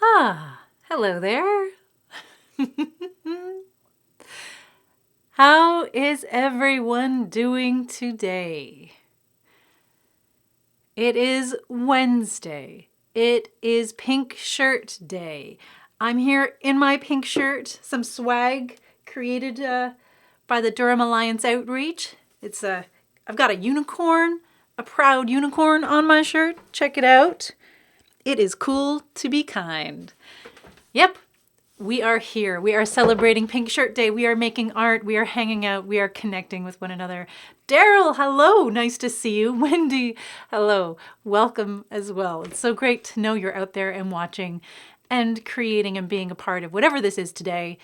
Hello there. How is everyone doing today? It is Wednesday. It is Pink Shirt Day. I'm here in my pink shirt, some swag created by the Durham Alliance Outreach. I've got a unicorn, a proud unicorn on my shirt. Check it out. It is cool to be kind. Yep, we are here. We are celebrating Pink Shirt Day. We are making art. We are hanging out. We are connecting with one another. Daryl, hello. Nice to see you. Wendy, hello. Welcome as well. It's so great to know you're out there and watching and creating and being a part of whatever this is today.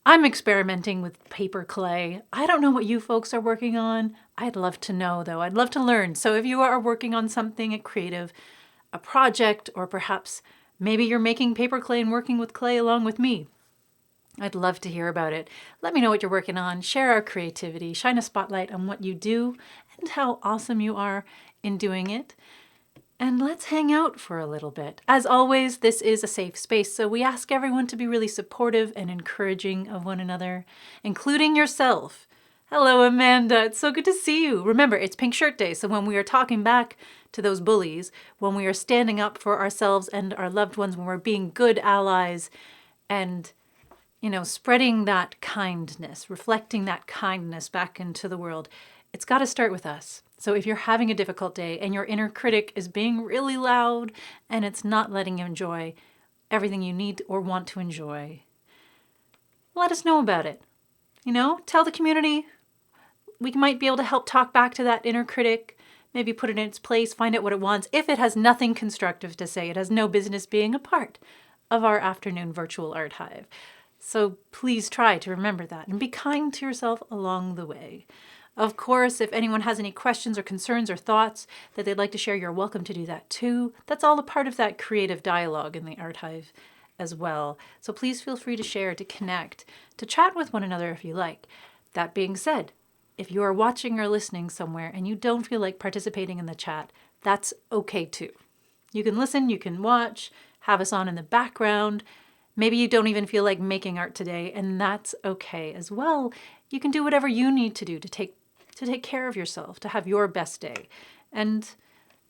I'm experimenting with paper clay. I don't know what you folks are working on. I'd love to know, though. I'd love to learn. So if you are working on something creative, a project, or perhaps maybe you're making paper clay and working with clay along with me, I'd love to hear about it. Let me know what you're working on. Share our creativity. Shine a spotlight on what you do and how awesome you are in doing it. And let's hang out for a little bit. As always, this is a safe space, so we ask everyone to be really supportive and encouraging of one another, including yourself. Hello, Amanda. It's so good to see you. Remember, it's Pink Shirt Day, so when we are talking back to those bullies, when we are standing up for ourselves and our loved ones, when we're being good allies and, spreading that kindness, reflecting that kindness back into the world, it's got to start with us. So if you're having a difficult day and your inner critic is being really loud and it's not letting you enjoy everything you need or want to enjoy, let us know about it. Tell the community. We might be able to help talk back to that inner critic, maybe put it in its place, find out what it wants. If it has nothing constructive to say, it has no business being a part of our afternoon virtual art hive. So please try to remember that and be kind to yourself along the way. Of course, if anyone has any questions or concerns or thoughts that they'd like to share, you're welcome to do that too. That's all a part of that creative dialogue in the Art Hive as well. So please feel free to share, to connect, to chat with one another if you like. That being said, if you are watching or listening somewhere and you don't feel like participating in the chat, that's okay too. You can listen, you can watch, have us on in the background. Maybe you don't even feel like making art today, and that's okay as well. You can do whatever you need to do to take care of yourself, to have your best day. And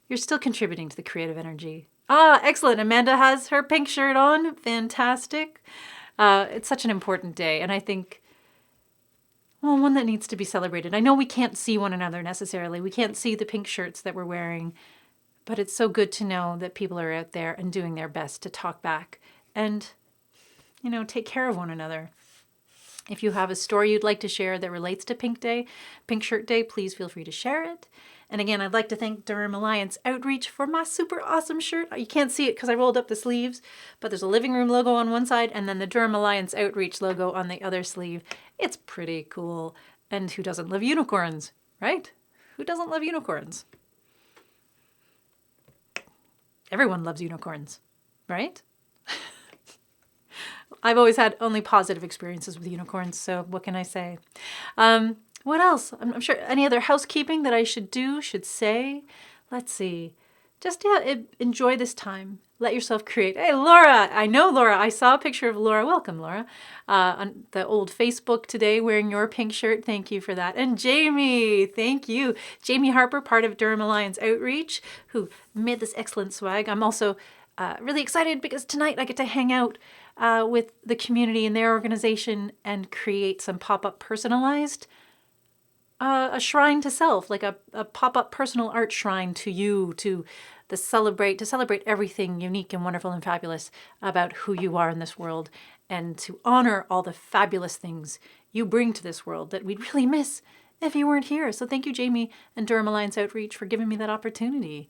you're still contributing to the creative energy. Excellent. Amanda has her pink shirt on. Fantastic. It's such an important day. And I think, one that needs to be celebrated. I know we can't see one another necessarily. We can't see the pink shirts that we're wearing. But it's so good to know that people are out there and doing their best to talk back and, take care of one another. If you have a story you'd like to share that relates to Pink Shirt Day, please feel free to share it. And again, I'd like to thank Durham Alliance Outreach for my super awesome shirt. You can't see it because I rolled up the sleeves, but there's a LivingRoom logo on one side and then the Durham Alliance Outreach logo on the other sleeve. It's pretty cool. And who doesn't love unicorns, right? Who doesn't love unicorns? Everyone loves unicorns, right? I've always had only positive experiences with unicorns, so what can I say? What else? I'm sure any other housekeeping that I should say. Let's see. Just enjoy this time. Let yourself create. Hey, Laura. I know Laura. I saw a picture of Laura. Welcome, Laura. On the old Facebook today wearing your pink shirt. Thank you for that. And Jamie, thank you. Jamie Harper, part of Durham Alliance Outreach, who made this excellent swag. I'm also really excited because tonight I get to hang out with the community and their organization and create some pop-up personalized a shrine to self, like a pop-up personal art shrine to you, to celebrate everything unique and wonderful and fabulous about who you are in this world, and to honor all the fabulous things you bring to this world that we'd really miss if you weren't here. So thank you, Jamie and Durham Alliance Outreach, for giving me that opportunity.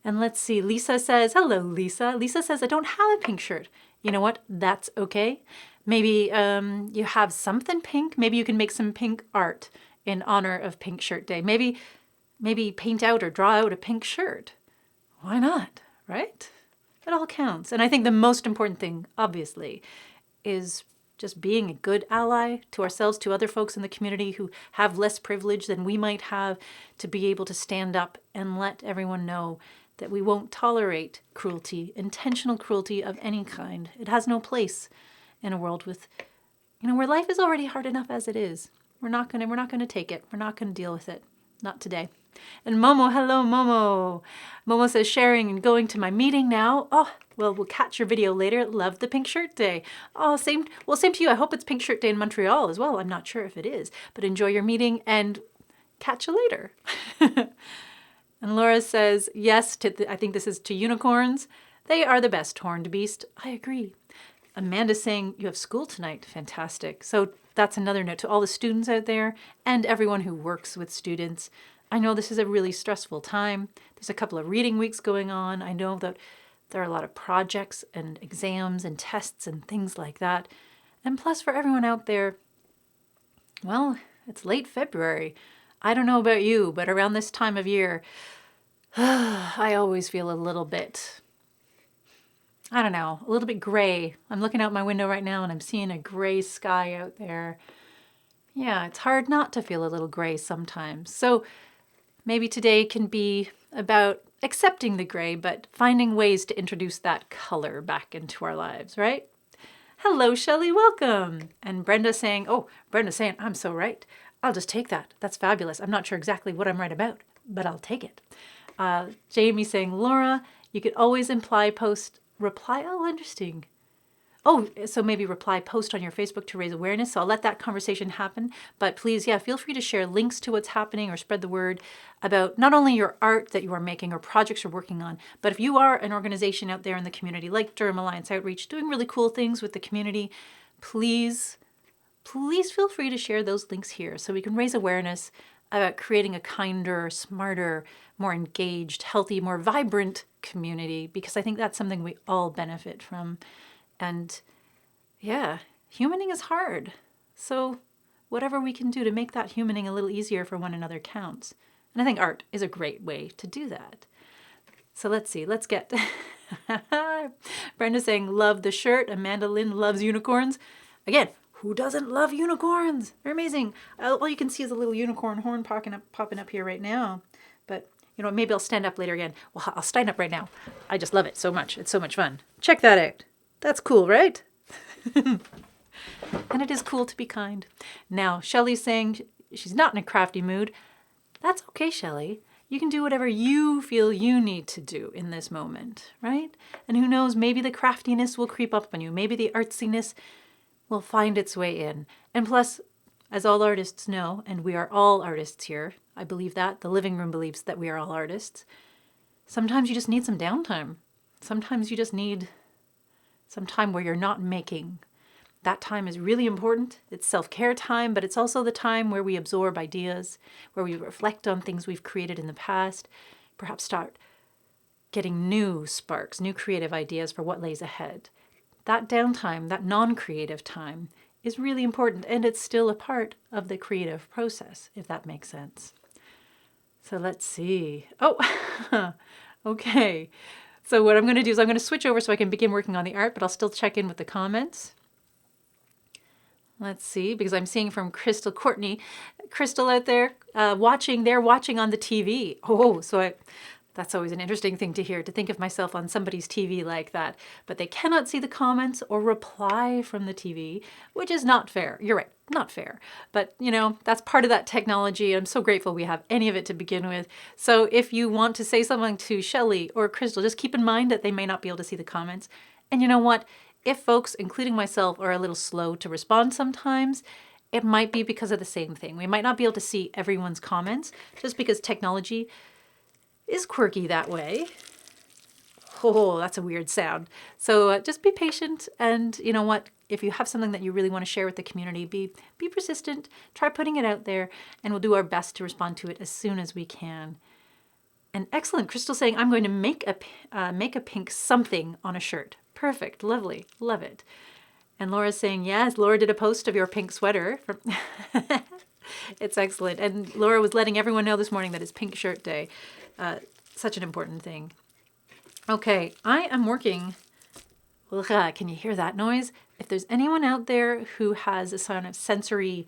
And let's see, Lisa says, hello, Lisa. Lisa says, I don't have a pink shirt. You know what? That's okay. Maybe you have something pink. Maybe you can make some pink art in honor of Pink Shirt Day. Maybe paint out or draw out a pink shirt. Why not, right? It all counts. And I think the most important thing, obviously, is just being a good ally to ourselves, to other folks in the community who have less privilege than we might have, to be able to stand up and let everyone know that we won't tolerate cruelty, intentional cruelty of any kind. It has no place in a world with, where life is already hard enough as it is. We're not gonna take it. We're not gonna deal with it. Not today. And Momo, hello Momo. Momo says sharing and going to my meeting now. Oh, well, we'll catch your video later. Love the Pink Shirt Day. Oh, same to you. I hope it's Pink Shirt Day in Montreal as well. I'm not sure if it is, but enjoy your meeting and catch you later. And Laura says, yes, I think this is to unicorns. They are the best horned beast. I agree. Amanda's saying you have school tonight. Fantastic. So that's another note to all the students out there and everyone who works with students. I know this is a really stressful time. There's a couple of reading weeks going on. I know that there are a lot of projects and exams and tests and things like that. And plus for everyone out there, well, it's late February. I don't know about you, but around this time of year, I always feel a little bit, I don't know, a little bit gray. I'm looking out my window right now and I'm seeing a gray sky out there. Yeah, it's hard not to feel a little gray sometimes. So maybe today can be about accepting the gray, but finding ways to introduce that color back into our lives, right? Hello, Shelley, welcome. And Brenda's saying, I'm so right. I'll just take that. That's fabulous. I'm not sure exactly what I'm right about, but I'll take it. Jamie saying, Laura, you could always reply. Oh, interesting. Oh, so maybe reply post on your Facebook to raise awareness. So I'll let that conversation happen. But please, feel free to share links to what's happening or spread the word about not only your art that you are making or projects you're working on, but if you are an organization out there in the community like Durham Alliance Outreach doing really cool things with the community, please feel free to share those links here so we can raise awareness about creating a kinder, smarter, more engaged, healthy, more vibrant community, because I think that's something we all benefit from. And humaning is hard. So whatever we can do to make that humaning a little easier for one another counts. And I think art is a great way to do that. So let's see, let's get Brenda saying, love the shirt. Amanda Lynn loves unicorns. Again, who doesn't love unicorns? They're amazing. All you can see is a little unicorn horn popping up here right now. But maybe I'll stand up later again. Well, I'll stand up right now. I just love it so much. It's so much fun. Check that out. That's cool, right? And it is cool to be kind. Now, Shelley's saying she's not in a crafty mood. That's okay, Shelley. You can do whatever you feel you need to do in this moment, right? And who knows, maybe the craftiness will creep up on you. Maybe the artsiness will find its way in. And plus, as all artists know, and we are all artists here, I believe that, the Living Room believes that we are all artists, sometimes you just need some downtime. Sometimes you just need some time where you're not making. That time is really important. It's self-care time, but it's also the time where we absorb ideas, where we reflect on things we've created in the past, perhaps start getting new sparks, new creative ideas for what lays ahead. That downtime, that non-creative time, is really important, and it's still a part of the creative process, if that makes sense. So let's see. Oh, okay. So what I'm going to do is I'm going to switch over so I can begin working on the art, but I'll still check in with the comments. Let's see, because I'm seeing from Crystal Courtney. Crystal out there watching, they're watching on the TV. Oh, so that's always an interesting thing to hear, to think of myself on somebody's TV like that. But they cannot see the comments or reply from the TV, which is not fair. You're right, not fair. But, that's part of that technology. I'm so grateful we have any of it to begin with. So if you want to say something to Shelley or Crystal, just keep in mind that they may not be able to see the comments. And you know what? If folks, including myself, are a little slow to respond sometimes, it might be because of the same thing. We might not be able to see everyone's comments just because technology is quirky that way. Oh, that's a weird sound. So just be patient, and you know what? If you have something that you really want to share with the community, be persistent, try putting it out there, and we'll do our best to respond to it as soon as we can. And excellent, Crystal saying, I'm going to make a pink something on a shirt. Perfect, lovely, love it. And Laura's saying, yes, Laura did a post of your pink sweater. It's excellent. And Laura was letting everyone know this morning that it's Pink Shirt Day. Such an important thing. Okay, I am working. Can you hear that noise? If there's anyone out there who has a sort of sensory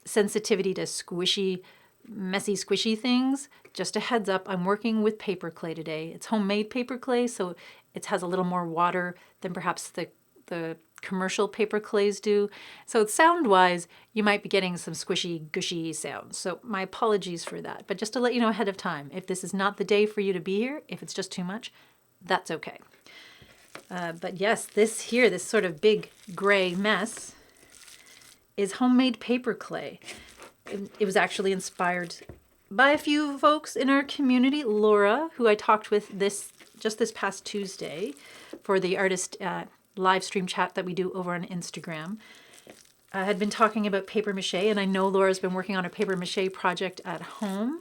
sensitivity to squishy messy, squishy things, just a heads up, I'm working with paper clay today. It's homemade paper clay, so it has a little more water than perhaps the commercial paper clays do. So sound-wise, you might be getting some squishy, gushy sounds. So my apologies for that. But just to let you know ahead of time, if this is not the day for you to be here, if it's just too much, that's okay. But yes, this sort of big gray mess is homemade paper clay. It was actually inspired by a few folks in our community. Laura, who I talked with just this past Tuesday for the artist live stream chat that we do over on Instagram, had been talking about paper mache, and I know Laura's been working on a paper mache project at home.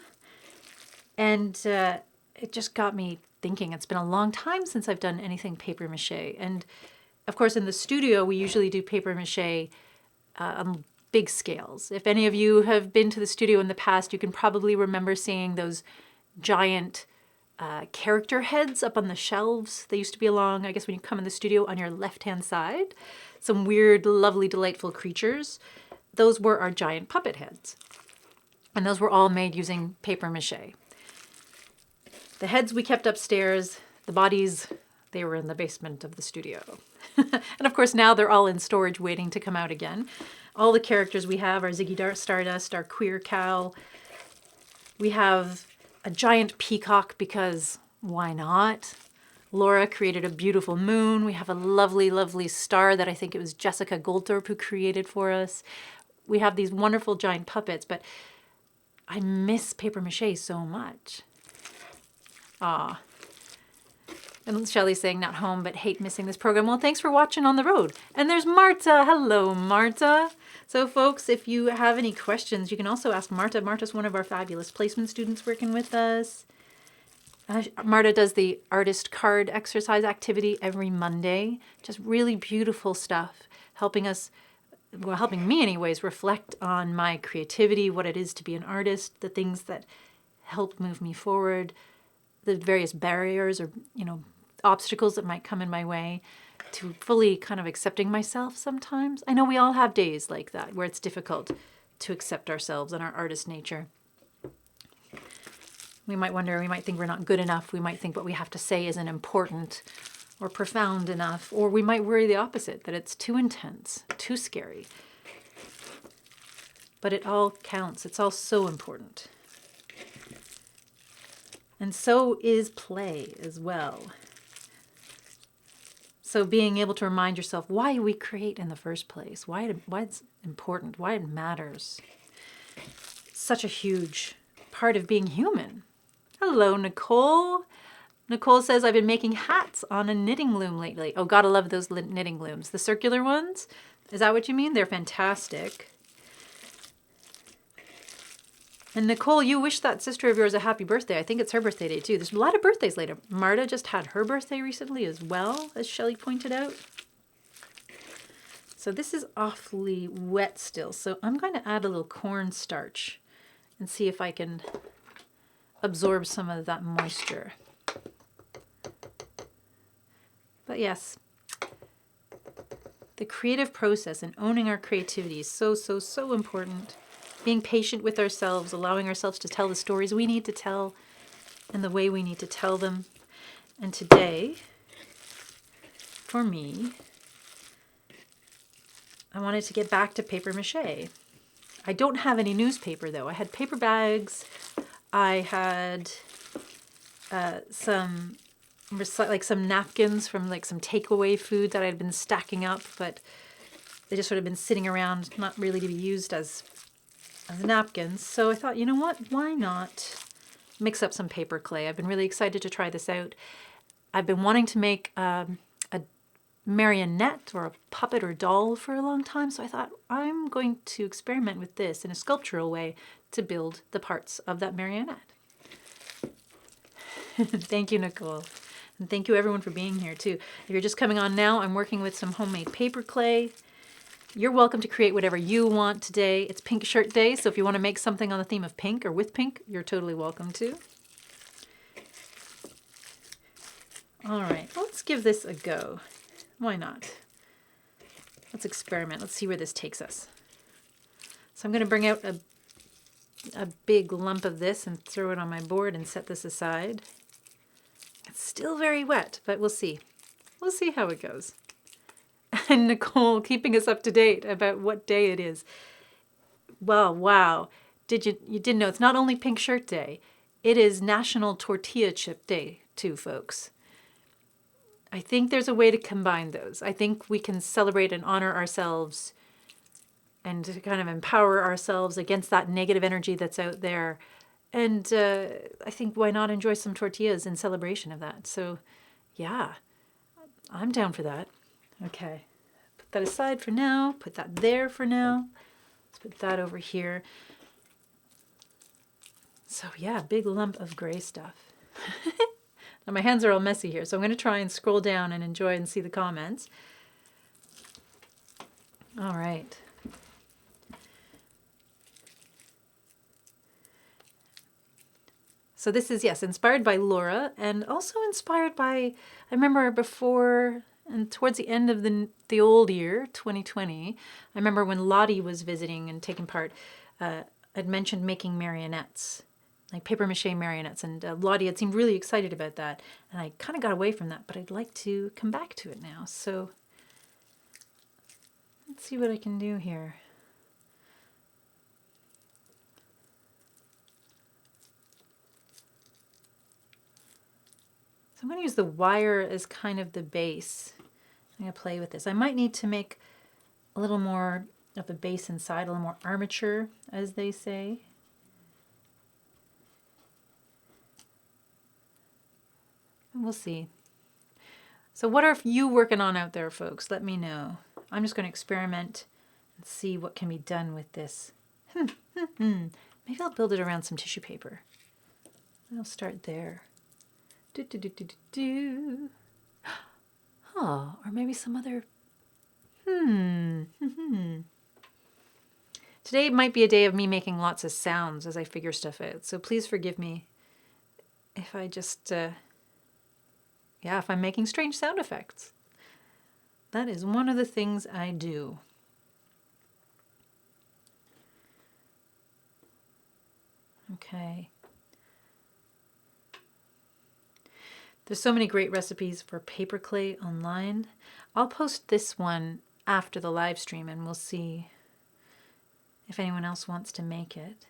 And it just got me thinking, it's been a long time since I've done anything paper mache. And of course, in the studio, we usually do paper mache on big scales. If any of you have been to the studio in the past, you can probably remember seeing those giant character heads up on the shelves. They used to be along, I guess, when you come in the studio on your left-hand side. Some weird, lovely, delightful creatures. Those were our giant puppet heads. And those were all made using paper mache. The heads we kept upstairs, the bodies, they were in the basement of the studio. And of course, now they're all in storage waiting to come out again. All the characters we have are Ziggy Stardust, our queer cow. We have a giant peacock because why not? Laura created a beautiful moon. We have a lovely, lovely star that I think it was Jessica Goldthorpe who created for us. We have these wonderful giant puppets, but I miss paper mache so much. Ah. And Shelley's saying not home, but hate missing this program. Well, thanks for watching on the road. And there's Marta. Hello, Marta. So folks, if you have any questions, you can also ask Marta. Marta's one of our fabulous placement students working with us. Marta does the artist card exercise activity every Monday. Just really beautiful stuff, helping me anyways, reflect on my creativity, what it is to be an artist, the things that help move me forward, the various barriers or, obstacles that might come in my way, to fully kind of accepting myself sometimes. I know we all have days like that where it's difficult to accept ourselves and our artist nature. We might wonder, we might think we're not good enough. We might think what we have to say isn't important or profound enough. Or we might worry the opposite, that it's too intense, too scary. But it all counts. It's all so important. And so is play as well. So being able to remind yourself why we create in the first place, why it's important, why it matters. Such a huge part of being human. Hello, Nicole. Nicole says, I've been making hats on a knitting loom lately. Oh, gotta love those knitting looms. The circular ones? Is that what you mean? They're fantastic. And Nicole, you wish that sister of yours a happy birthday. I think it's her birthday day too. There's a lot of birthdays later. Marta just had her birthday recently as well, as Shelley pointed out. So this is awfully wet still. So I'm going to add a little cornstarch and see if I can absorb some of that moisture. But yes, the creative process and owning our creativity is so, so, so important. Being patient with ourselves, allowing ourselves to tell the stories we need to tell and the way we need to tell them. And today, for me, I wanted to get back to paper mache. I don't have any newspaper though. I had paper bags. I had some napkins from some takeaway food that I'd been stacking up, but they just sort of been sitting around, not really to be used as napkins. So I thought, you know what? Why not mix up some paper clay? I've been really excited to try this out. I've been wanting to make a marionette or a puppet or doll for a long time, so I thought I'm going to experiment with this in a sculptural way to build the parts of that marionette. Thank you, Nicole. And thank you everyone for being here too. If you're just coming on now, I'm working with some homemade paper clay. You're welcome to create whatever you want today. It's Pink Shirt Day, so if you want to make something on the theme of pink or with pink, you're totally welcome to. All right, let's give this a go. Why not? Let's experiment. Let's see where this takes us. So I'm going to bring out a a big lump of this and throw it on my board and set this aside. It's still very wet, but we'll see. We'll see how it goes. And Nicole keeping us up to date about what day it is. Well, wow. You didn't know it's not only Pink Shirt Day. It is National Tortilla Chip Day too, folks. I think there's a way to combine those. I think we can celebrate and honor ourselves and to kind of empower ourselves against that negative energy that's out there. And I think why not enjoy some tortillas in celebration of that? So yeah, I'm down for that. Okay, put that aside for now. Put that there for now. Let's put that over here. So yeah, big lump of gray stuff. Now my hands are all messy here, so I'm going to try and scroll down and enjoy and see the comments. All right. So this is, yes, inspired by Laura and also inspired by, I remember before and towards the end of the old year, 2020, I remember when Lottie was visiting and taking part, I'd mentioned making marionettes, like paper mache marionettes, and Lottie had seemed really excited about that, and I kind of got away from that, but I'd like to come back to it now. So let's see what I can do here. So I'm going to use the wire as kind of the base. I'm going to play with this. I might need to make a little more of a base inside, a little more armature, as they say. And we'll see. So what are you working on out there, folks? Let me know. I'm just going to experiment and see what can be done with this. Maybe I'll build it around some tissue paper. I'll start there. Oh, or maybe some other. Today might be a day of me making lots of sounds as I figure stuff out. So please forgive me if I just, if I'm making strange sound effects. That is one of the things I do. Okay. There's so many great recipes for paper clay online. I'll post this one after the live stream and we'll see if anyone else wants to make it.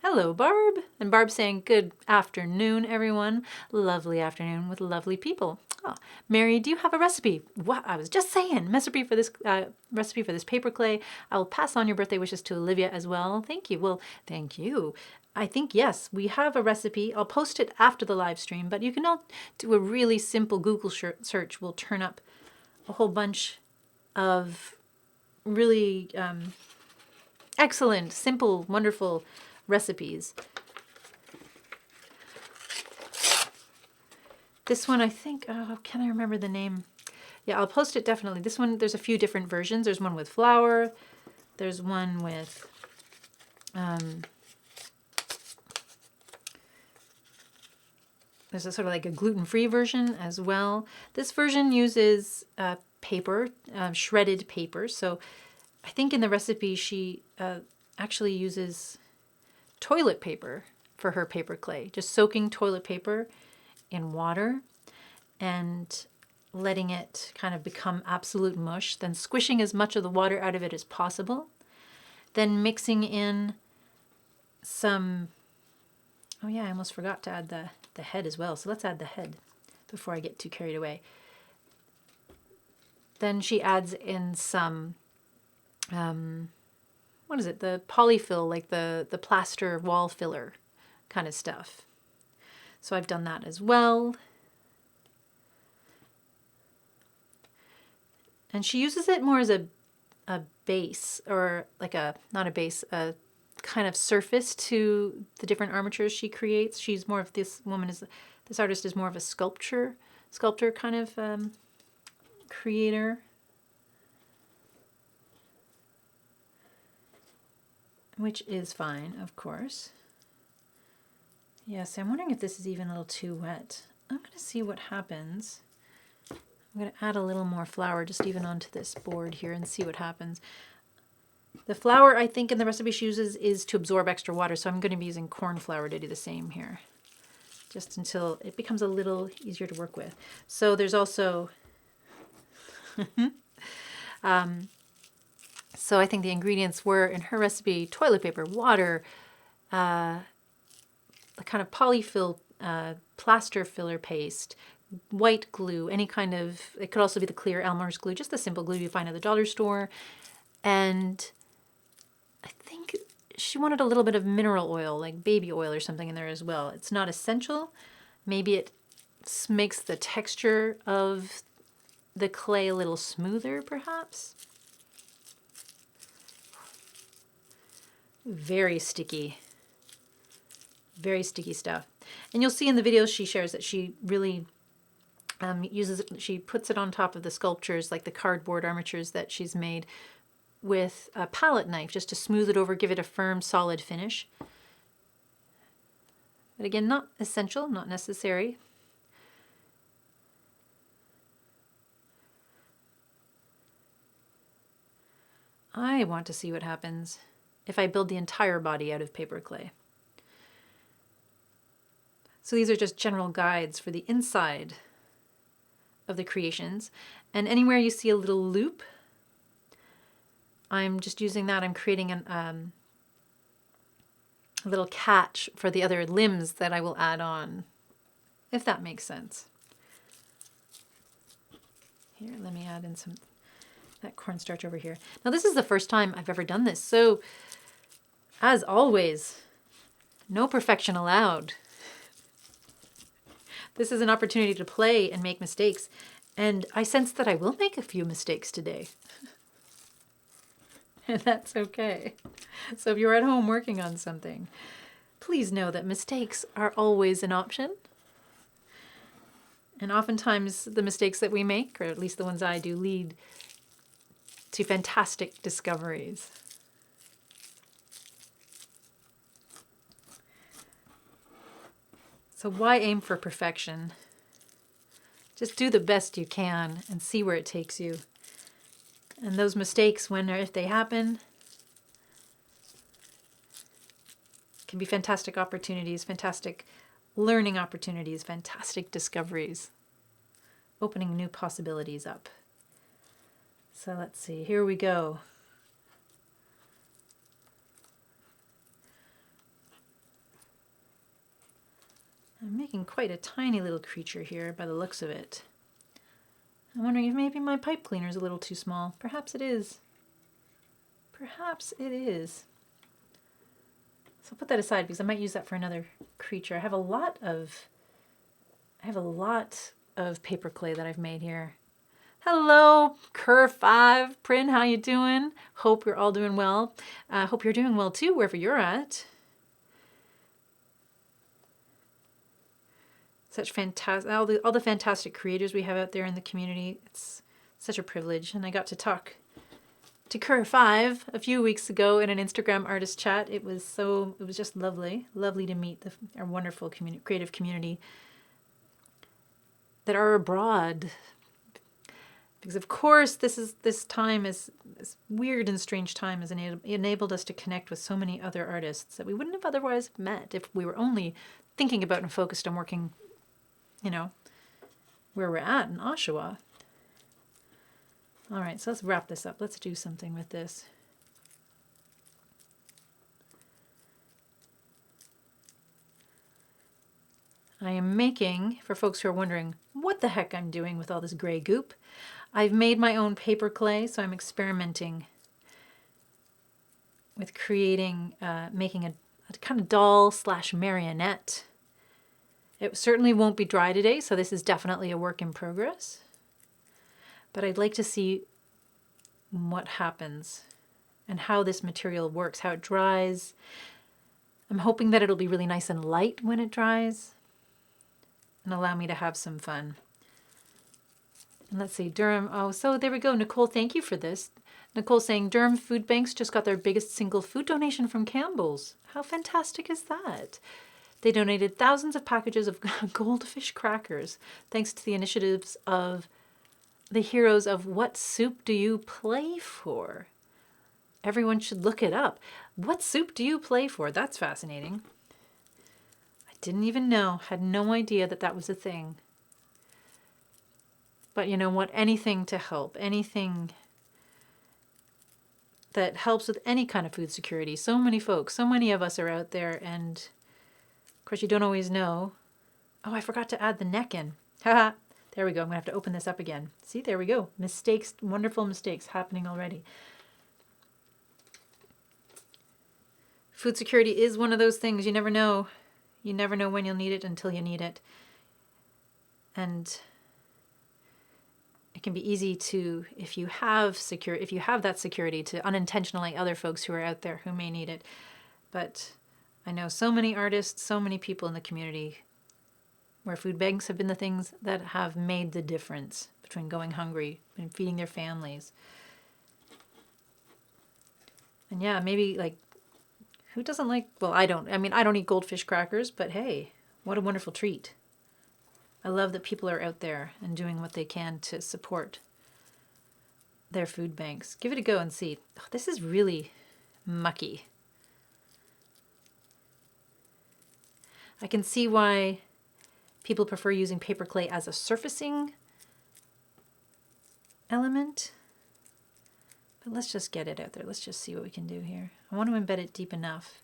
Hello, Barb. And Barb's saying, good afternoon, everyone. Lovely afternoon with lovely people. Oh, Mary, do you have a recipe? What I was just saying, recipe for this paper clay. I will pass on your birthday wishes to Olivia as well. Thank you. Well, thank you. I think, yes, we have a recipe. I'll post it after the live stream, but you can all do a really simple Google search. Will turn up a whole bunch of really excellent, simple, wonderful recipes. This one, I think, oh, can I remember the name? Yeah, I'll post it definitely. This one, there's a few different versions. There's one with flour. There's one with there's a sort of like a gluten-free version as well. This version uses paper, shredded paper. So I think in the recipe she actually uses toilet paper for her paper clay. Just soaking toilet paper in water and letting it kind of become absolute mush, then squishing as much of the water out of it as possible, then mixing in some, oh yeah, I almost forgot to add the head as well. So let's add the head before I get too carried away. Then she adds in some, what is it? The polyfill, like the plaster wall filler kind of stuff. So I've done that as well. And she uses it more as a base, or like not a base, a kind of surface to the different armatures she creates. She's more of, this artist is more of a sculptor kind of creator. Which is fine, of course. Yes, I'm wondering if this is even a little too wet. I'm going to see what happens. I'm going to add a little more flour just even onto this board here and see what happens. The flour, I think, in the recipe she uses is to absorb extra water, so I'm going to be using corn flour to do the same here, just until it becomes a little easier to work with. So there's also, so I think the ingredients were, in her recipe, toilet paper, water, a kind of polyfill plaster filler paste, white glue, any kind of, it could also be the clear Elmer's glue, just the simple glue you find at the dollar store. And I think she wanted a little bit of mineral oil, like baby oil or something in there as well. It's not essential. Maybe it makes the texture of the clay a little smoother, perhaps. Very sticky stuff. And you'll see in the videos she shares that she really she puts it on top of the sculptures, like the cardboard armatures that she's made, with a palette knife just to smooth it over, give it a firm, solid finish. But again, not essential, not necessary. I want to see what happens if I build the entire body out of paper clay. So these are just general guides for the inside of the creations. And anywhere you see a little loop, I'm just using that. I'm creating a little catch for the other limbs that I will add on, if that makes sense. Here, let me add in that cornstarch over here. Now this is the first time I've ever done this, so as always, no perfection allowed. This is an opportunity to play and make mistakes, and I sense that I will make a few mistakes today. And that's okay. So if you're at home working on something, please know that mistakes are always an option. And oftentimes the mistakes that we make, or at least the ones I do, lead to fantastic discoveries. So why aim for perfection? Just do the best you can and see where it takes you. And those mistakes, when or if they happen, can be fantastic opportunities, fantastic learning opportunities, fantastic discoveries, opening new possibilities up. So let's see, here we go. I'm making quite a tiny little creature here by the looks of it. I'm wondering if maybe my pipe cleaner is a little too small. Perhaps it is. Perhaps it is. So I'll put that aside because I might use that for another creature. I have a lot of paper clay that I've made here. Hello, Cur5, Prin, how you doing? Hope you're all doing well. Hope you're doing well too, wherever you're at. Such fantastic, all the fantastic creators we have out there in the community. It's such a privilege. And I got to talk to Cur5 a few weeks ago in an Instagram artist chat. It was just lovely to meet our wonderful creative community that are abroad. Because of course this weird and strange time has enabled us to connect with so many other artists that we wouldn't have otherwise met if we were only thinking about and focused on working, where we're at in Oshawa. All right, so let's wrap this up. Let's do something with this. I am making, for folks who are wondering what the heck I'm doing with all this gray goop, I've made my own paper clay, so I'm experimenting with creating, making a kind of doll / marionette. It certainly won't be dry today, so this is definitely a work in progress. But I'd like to see what happens and how this material works, how it dries. I'm hoping that it'll be really nice and light when it dries and allow me to have some fun. And let's see, Durham. Oh, so there we go. Nicole, thank you for this. Nicole saying Durham Food Banks just got their biggest single food donation from Campbell's. How fantastic is that? They donated thousands of packages of goldfish crackers thanks to the initiatives of the heroes of What Soup Do You Play For? everyone should look it up. What soup do you play for? That's fascinating. I didn't even know, had no idea that that was a thing. But you know what? Anything to help, anything that helps with any kind of food security. So many folks, so many of us are out there, and of course you don't always know. Oh, I forgot to add the neck in. Haha. There we go. I'm going to have to open this up again. See, there we go. Mistakes, wonderful mistakes happening already. Food security is one of those things you never know. You never know when you'll need it until you need it. And it can be easy to, if you have that security, to unintentionally other folks who are out there who may need it. But I know so many artists, so many people in the community where food banks have been the things that have made the difference between going hungry and feeding their families. And yeah, maybe like, who doesn't like, well, I don't eat goldfish crackers, but hey, what a wonderful treat. I love that people are out there and doing what they can to support their food banks. Give it a go and see. Oh, this is really mucky. I can see why people prefer using paper clay as a surfacing element. But let's just get it out there. Let's just see what we can do here. I want to embed it deep enough.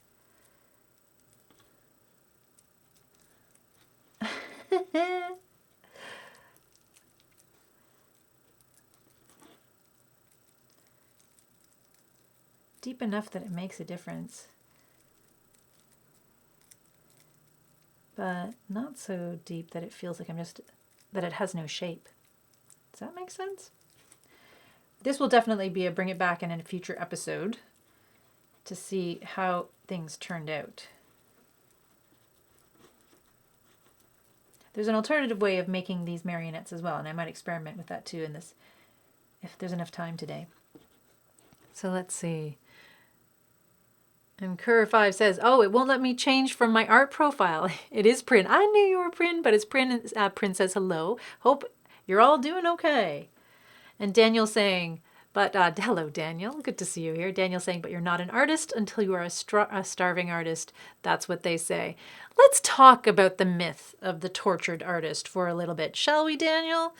Deep enough that it makes a difference. But not so deep that it feels like that it has no shape. Does that make sense? This will definitely be a bring it back in a future episode to see how things turned out. There's an alternative way of making these marionettes as well, and I might experiment with that too in this, if there's enough time today. So let's see. And Cur5 says, oh, it won't let me change from my art profile. It is Prin. I knew you were Prin, but it's Prin. Prin says hello. Hope you're all doing okay. And Daniel saying, but hello, Daniel. Good to see you here. Daniel saying, but you're not an artist until you are a starving artist. That's what they say. Let's talk about the myth of the tortured artist for a little bit, shall we, Daniel?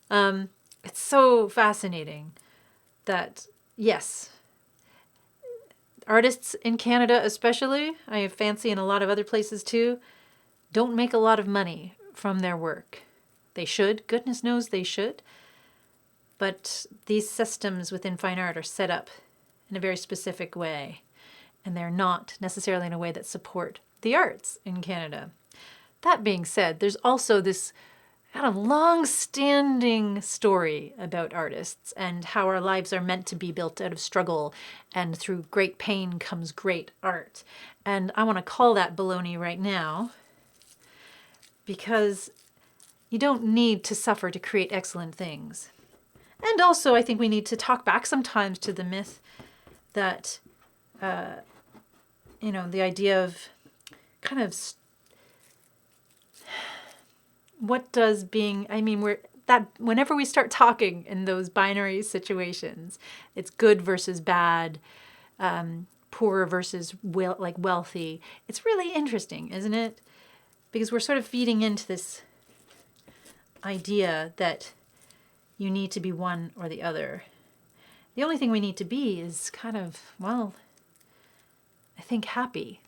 It's so fascinating that, yes, artists in Canada especially, I fancy in a lot of other places too, don't make a lot of money from their work. They should. Goodness knows they should. But these systems within fine art are set up in a very specific way, and they're not necessarily in a way that support the arts in Canada. That being said, there's also this kind of long-standing story about artists and how our lives are meant to be built out of struggle, and through great pain comes great art. And I want to call that baloney right now, because you don't need to suffer to create excellent things. And also, I think we need to talk back sometimes to the myth that, the idea of kind of what does being, whenever we start talking in those binary situations, it's good versus bad, poor versus wealthy. It's really interesting, isn't it? Because we're sort of feeding into this idea that you need to be one or the other. The only thing we need to be is kind of, well, I think happy.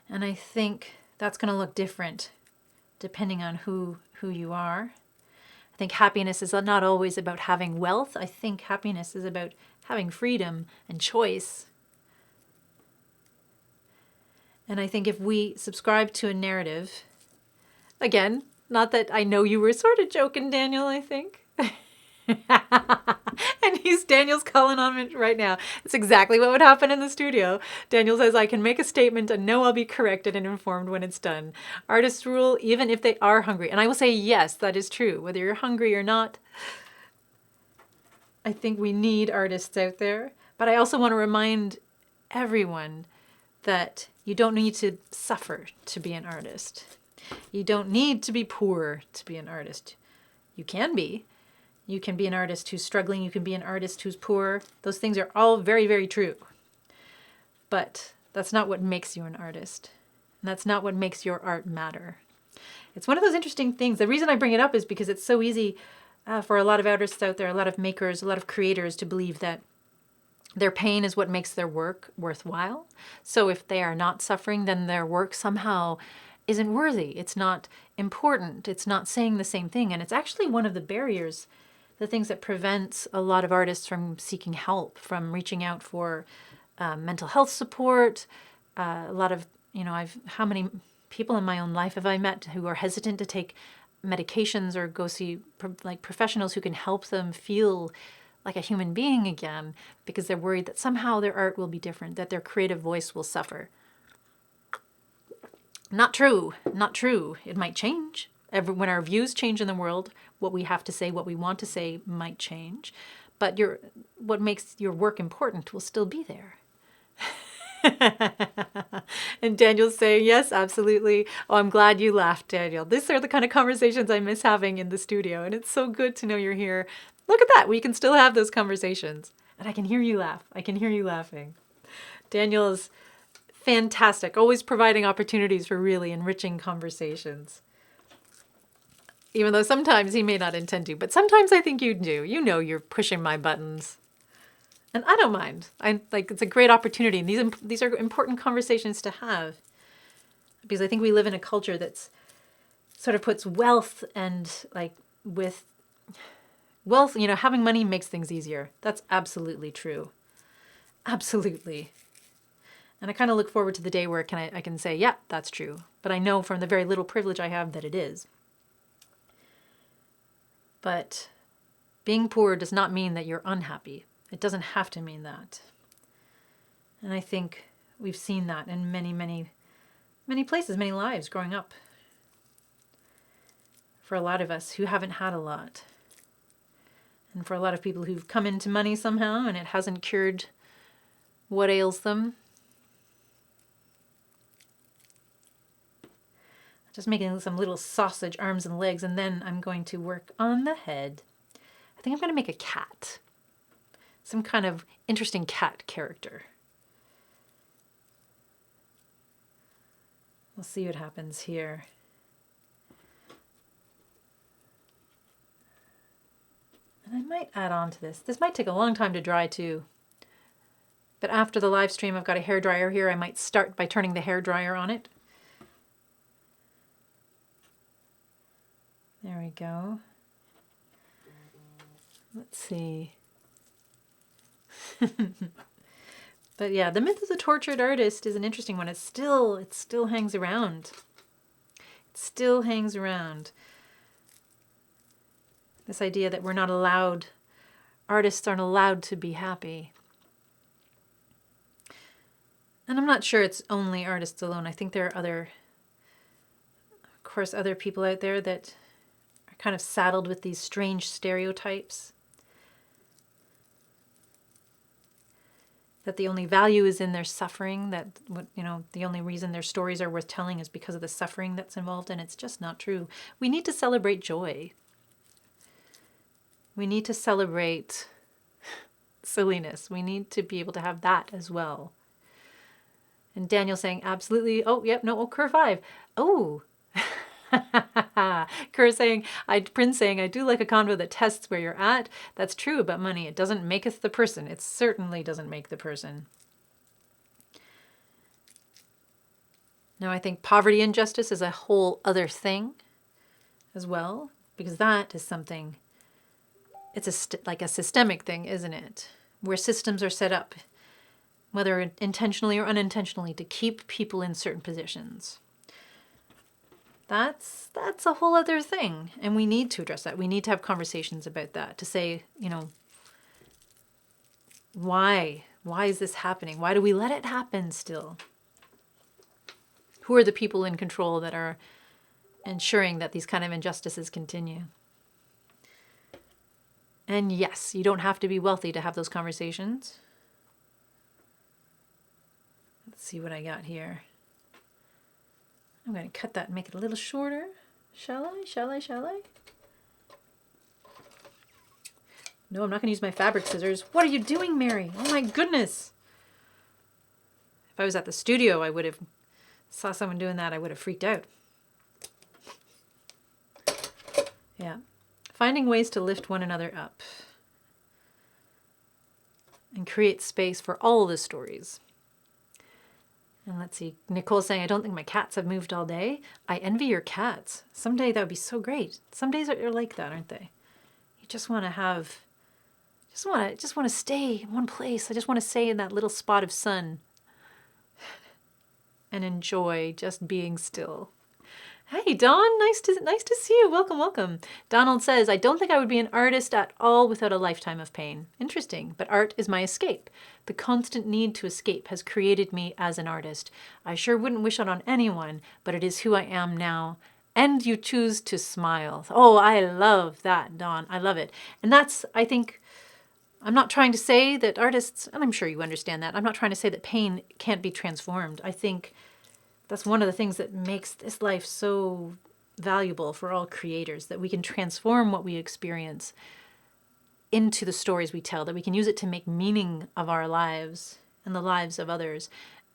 And I think that's going to look different depending on who you are. I think happiness is not always about having wealth. I think happiness is about having freedom and choice. And I think if we subscribe to a narrative, again, not that I know you were sort of joking, Daniel, I think. And Daniel's calling on me right now. It's exactly what would happen in the studio. Daniel says, I can make a statement and know I'll be corrected and informed when it's done. Artists rule even if they are hungry. And I will say, yes, that is true. Whether you're hungry or not, I think we need artists out there. But I also want to remind everyone that you don't need to suffer to be an artist. You don't need to be poor to be an artist. You can be. You can be an artist who's struggling. You can be an artist who's poor. Those things are all very, very true. But that's not what makes you an artist. And that's not what makes your art matter. It's one of those interesting things. The reason I bring it up is because it's so easy for a lot of artists out there, a lot of makers, a lot of creators to believe that their pain is what makes their work worthwhile. So if they are not suffering, then their work somehow isn't worthy. It's not important. It's not saying the same thing. And it's actually one of the barriers, the things that prevents a lot of artists from seeking help, from reaching out for mental health support. A lot of, how many people in my own life have I met who are hesitant to take medications or go see professionals who can help them feel like a human being again, because they're worried that somehow their art will be different, that their creative voice will suffer. Not true. Not true. It might change. When our views change in the world, what we have to say, what we want to say might change. But what makes your work important will still be there. And Daniel's saying, yes, absolutely. Oh, I'm glad you laughed, Daniel. These are the kind of conversations I miss having in the studio. And it's so good to know you're here. Look at that. We can still have those conversations. And I can hear you laugh. I can hear you laughing. Daniel is fantastic, always providing opportunities for really enriching conversations. Even though sometimes he may not intend to, but sometimes I think you do. You know you're pushing my buttons. And I don't mind. It's a great opportunity. And these are important conversations to have. Because I think we live in a culture that's sort of puts wealth and with wealth, having money makes things easier. That's absolutely true. Absolutely. And I kind of look forward to the day where I can say, yeah, that's true. But I know from the very little privilege I have that it is. But being poor does not mean that you're unhappy. It doesn't have to mean that. And I think we've seen that in many, many, many places, many lives growing up. For a lot of us who haven't had a lot. And for a lot of people who've come into money somehow and it hasn't cured what ails them. Just making some little sausage arms and legs, and then I'm going to work on the head. I think I'm going to make a cat. Some kind of interesting cat character. We'll see what happens here. And I might add on to this. This might take a long time to dry too. But after the live stream, I've got a hairdryer here. I might start by turning the hairdryer on it. There we go. Let's see. But yeah, the myth of the tortured artist is an interesting one. It still hangs around. It still hangs around. This idea that we're not allowed, artists aren't allowed to be happy. And I'm not sure it's only artists alone. I think there are other people out there that are kind of saddled with these strange stereotypes. That the only value is in their suffering, that the only reason their stories are worth telling is because of the suffering that's involved, and it's just not true. We need to celebrate joy. We need to celebrate silliness. We need to be able to have that as well. And Daniel saying, absolutely, oh, yep, no, curve 5. Oh, Prince saying, I do like a convo that tests where you're at. That's true about money. It doesn't maketh the person. It certainly doesn't make the person. Now, I think poverty and justice is a whole other thing as well, because that is something, it's like a systemic thing, isn't it? Where systems are set up, whether intentionally or unintentionally, to keep people in certain positions. That's a whole other thing, and we need to address that. We need to have conversations about that, to say, why is this happening? Why do we let it happen still? Who are the people in control that are ensuring that these kind of injustices continue? And yes, you don't have to be wealthy to have those conversations. Let's see what I got here. I'm going to cut that and make it a little shorter. Shall I? No, I'm not going to use my fabric scissors. What are you doing, Mary? Oh my goodness. If I was at the studio, I would have saw someone doing that. I would have freaked out. Yeah. Finding ways to lift one another up and create space for all the stories. And let's see, Nicole's saying, I don't think my cats have moved all day. I envy your cats. Someday that would be so great. Some days are like that, aren't they? You just want to have, just want to stay in one place. I just want to stay in that little spot of sun and enjoy just being still. Hey, Dawn, nice to see you. Welcome, welcome. Donald says, I don't think I would be an artist at all without a lifetime of pain. Interesting, but art is my escape. The constant need to escape has created me as an artist. I sure wouldn't wish it on anyone, but it is who I am now. And you choose to smile. Oh, I love that, Dawn. I love it. And that's, I think, I'm not trying to say that artists, and I'm sure you understand that, I'm not trying to say that pain can't be transformed. I think that's one of the things that makes this life so valuable for all creators, that we can transform what we experience into the stories we tell, that we can use it to make meaning of our lives and the lives of others.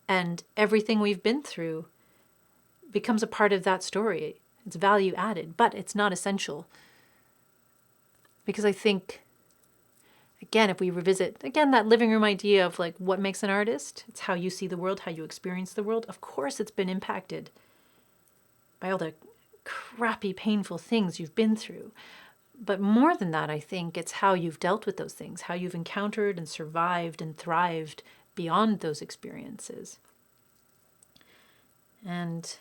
And everything we've been through becomes a part of that story. It's value added, but it's not essential. Because I think, again, if we revisit, again, that living room idea of like what makes an artist, it's how you see the world, how you experience the world. Of course, it's been impacted by all the crappy, painful things you've been through. But more than that, I think it's how you've dealt with those things, how you've encountered and survived and thrived beyond those experiences. And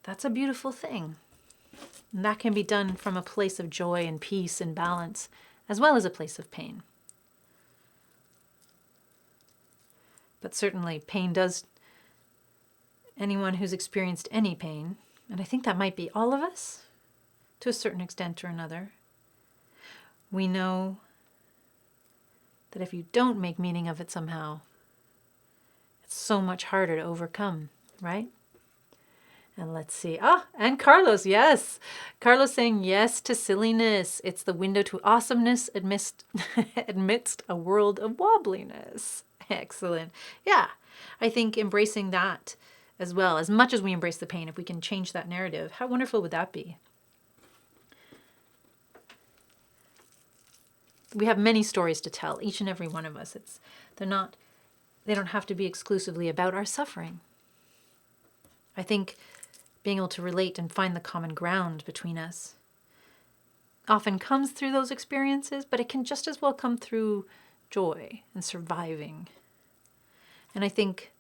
that's a beautiful thing. And that can be done from a place of joy and peace and balance, as well as a place of pain. But certainly pain does, anyone who's experienced any pain, and I think that might be all of us, to a certain extent or another, we know that if you don't make meaning of it somehow, it's so much harder to overcome, right? And let's see. And Carlos, yes. Carlos saying yes to silliness. It's the window to awesomeness amidst a world of wobbliness. Excellent. Yeah, I think embracing that as well, as much as we embrace the pain, if we can change that narrative, how wonderful would that be? We have many stories to tell, each and every one of us. They don't have to be exclusively about our suffering. I think being able to relate and find the common ground between us often comes through those experiences, but it can just as well come through joy and surviving. And I think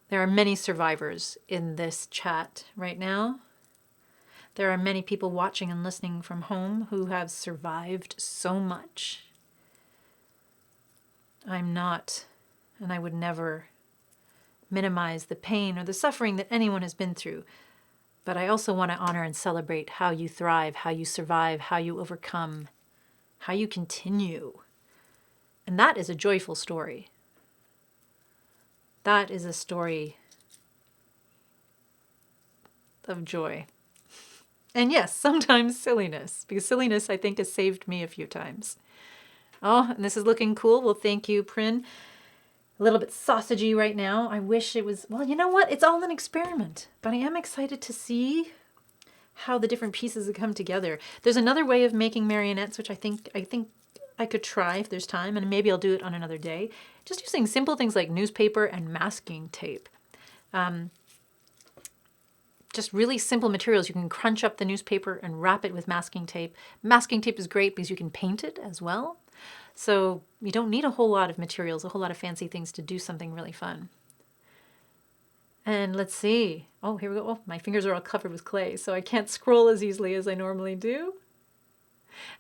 there are many survivors in this chat right now. There are many people watching and listening from home who have survived so much. I'm not, and I would never minimize the pain or the suffering that anyone has been through. But I also want to honor and celebrate how you thrive, how you survive, how you overcome, how you continue. And that is a joyful story. That is a story of joy. And yes, sometimes silliness, because silliness, I think, has saved me a few times. Oh, and this is looking cool. Well, thank you, Prin. A little bit sausagey right now. I wish it was, well, you know what? It's all an experiment, but I am excited to see how the different pieces have come together. There's another way of making marionettes, which I think I could try if there's time, and maybe I'll do it on another day. Just using simple things like newspaper and masking tape. Just really simple materials. You can crunch up the newspaper and wrap it with masking tape. Masking tape is great because you can paint it as well. So you don't need a whole lot of materials, a whole lot of fancy things to do something really fun. And let's see. Oh, here we go. Oh, my fingers are all covered with clay, so I can't scroll as easily as I normally do.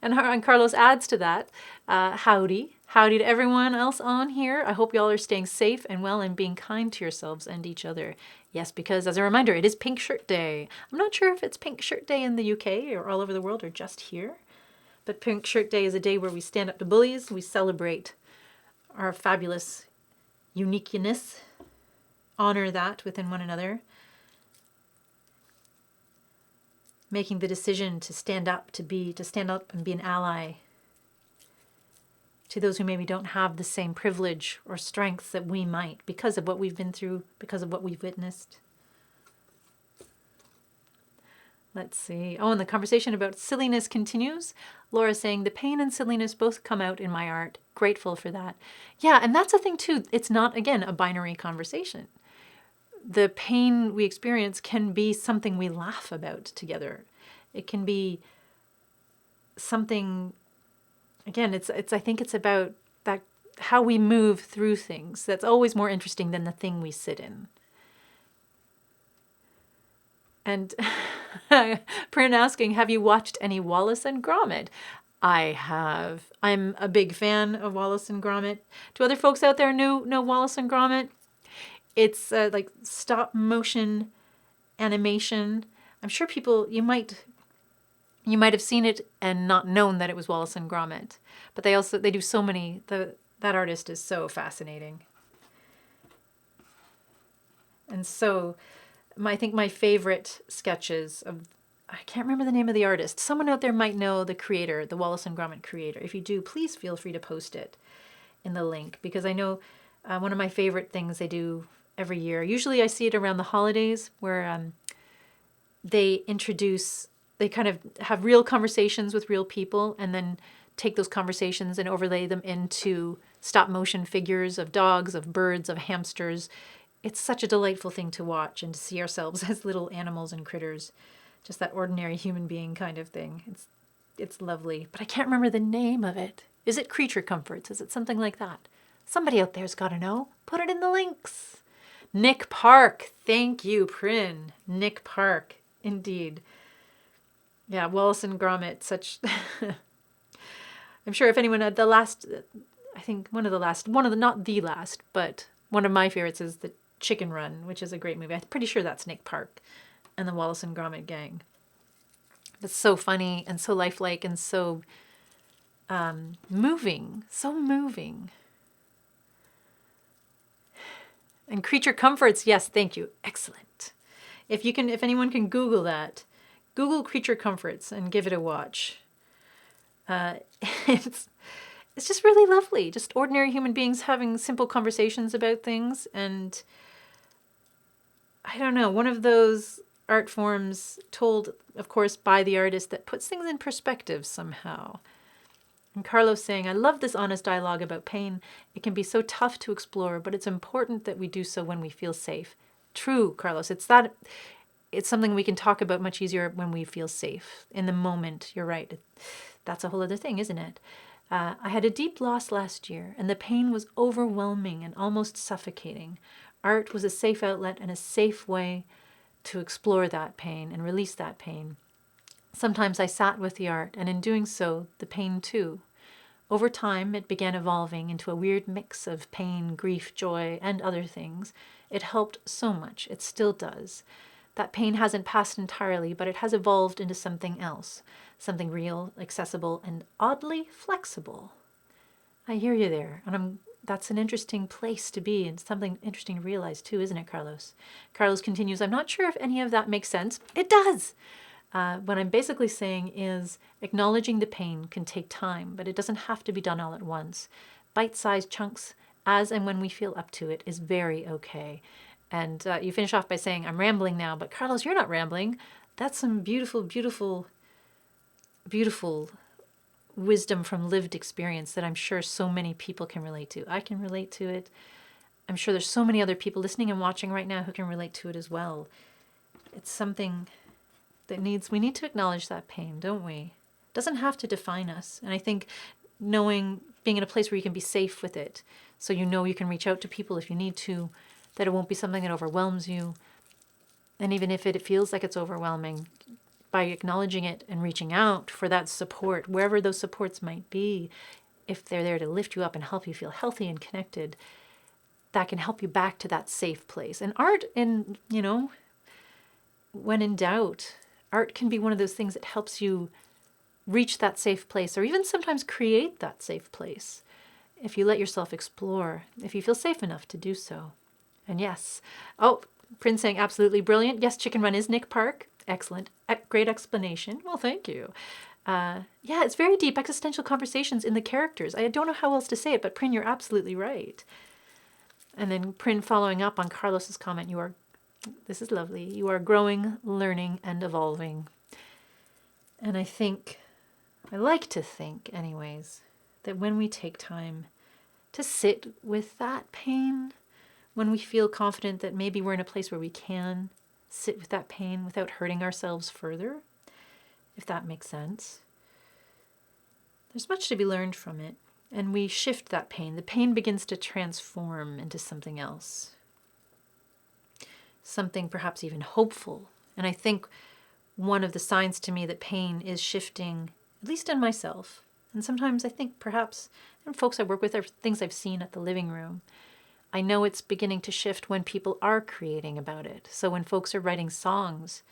And Carlos adds to that, howdy. Howdy to everyone else on here. I hope y'all are staying safe and well and being kind to yourselves and each other. Yes, because as a reminder, it is Pink Shirt Day. I'm not sure if it's Pink Shirt Day in the UK or all over the world or just here. But Pink Shirt Day is a day where we stand up to bullies. We celebrate our fabulous uniqueness. Honor that within one another. making the decision to stand up and be an ally to those who maybe don't have the same privilege or strength that we might because of what we've been through, because of what we've witnessed. Let's see. Oh, and the conversation about silliness continues. Laura saying, the pain and silliness both come out in my art. Grateful for that. Yeah, and that's a thing too. It's not, again, a binary conversation. The pain we experience can be something we laugh about together. It can be something, again, I think it's about that, how we move through things. That's always more interesting than the thing we sit in. And Prin asking, have you watched any Wallace and Gromit? I have. I'm a big fan of Wallace and Gromit. Do other folks out there know Wallace and Gromit? It's like stop motion animation. I'm sure people, you might have seen it and not known that it was Wallace and Gromit. But they do so many, that artist is so fascinating. And so I think my favorite sketches of, I can't remember the name of the artist. Someone out there might know the creator, the Wallace and Gromit creator. If you do, please feel free to post it in the link, because I know one of my favorite things they do every year. Usually I see it around the holidays where they kind of have real conversations with real people and then take those conversations and overlay them into stop motion figures of dogs, of birds, of hamsters. It's such a delightful thing to watch and to see ourselves as little animals and critters. Just that ordinary human being kind of thing. It's lovely. But I can't remember the name of it. Is it Creature Comforts? Is it something like that? Somebody out there's got to know. Put it in the links. Nick Park. Thank you, Prin. Nick Park. Indeed. Yeah, Wallace and Gromit. Such... I'm sure if anyone had one of my favorites is the Chicken Run, which is a great movie. I'm pretty sure that's Nick Park and the Wallace and Gromit gang. It's so funny and so lifelike and so moving. So moving. And Creature Comforts, yes, thank you. Excellent. If anyone can Google that, Google Creature Comforts and give it a watch. It's just really lovely. Just ordinary human beings having simple conversations about things. And I don't know, one of those art forms told, of course, by the artist that puts things in perspective somehow. And Carlos saying, I love this honest dialogue about pain. It can be so tough to explore, but it's important that we do so when we feel safe. True, Carlos. It's something we can talk about much easier when we feel safe. In the moment, you're right. That's a whole other thing, isn't it? I had a deep loss last year, and the pain was overwhelming and almost suffocating. Art was a safe outlet and a safe way to explore that pain and release that pain. Sometimes I sat with the art, and in doing so, the pain too. Over time, it began evolving into a weird mix of pain, grief, joy, and other things. It helped so much. It still does. That pain hasn't passed entirely, but it has evolved into something else. Something real, accessible, and oddly flexible. I hear you there, and that's an interesting place to be and something interesting to realize too, isn't it, Carlos? Carlos continues, I'm not sure if any of that makes sense. It does! What I'm basically saying is acknowledging the pain can take time, but it doesn't have to be done all at once. Bite-sized chunks, as and when we feel up to it, is very okay. And you finish off by saying, I'm rambling now, but Carlos, you're not rambling. That's some beautiful, beautiful, beautiful wisdom from lived experience that I'm sure so many people can relate to. I can relate to it. I'm sure there's so many other people listening and watching right now who can relate to it as well. It's something that we need to acknowledge that pain, don't we? It doesn't have to define us. And I think being in a place where you can be safe with it, so you know you can reach out to people if you need to, that it won't be something that overwhelms you. And even if it feels like it's overwhelming, by acknowledging it and reaching out for that support, wherever those supports might be, if they're there to lift you up and help you feel healthy and connected, that can help you back to that safe place. And art, when in doubt, art can be one of those things that helps you reach that safe place, or even sometimes create that safe place, if you let yourself explore, if you feel safe enough to do so. And yes, Prince saying absolutely brilliant. Yes, Chicken Run is Nick Park. Excellent. Great explanation. Well, thank you. Yeah, it's very deep existential conversations in the characters. I don't know how else to say it, but Prin, you're absolutely right. And then Prin following up on Carlos's comment, this is lovely. You are growing, learning, and evolving. And I like to think anyways, that when we take time to sit with that pain, when we feel confident that maybe we're in a place where we can sit with that pain without hurting ourselves further, if that makes sense. There's much to be learned from it, and we shift that pain. The pain begins to transform into something else, something perhaps even hopeful. And I think one of the signs to me that pain is shifting, at least in myself, and sometimes I think perhaps in folks I work with or things I've seen at the living room, I know it's beginning to shift when people are creating about it. So when folks are writing songs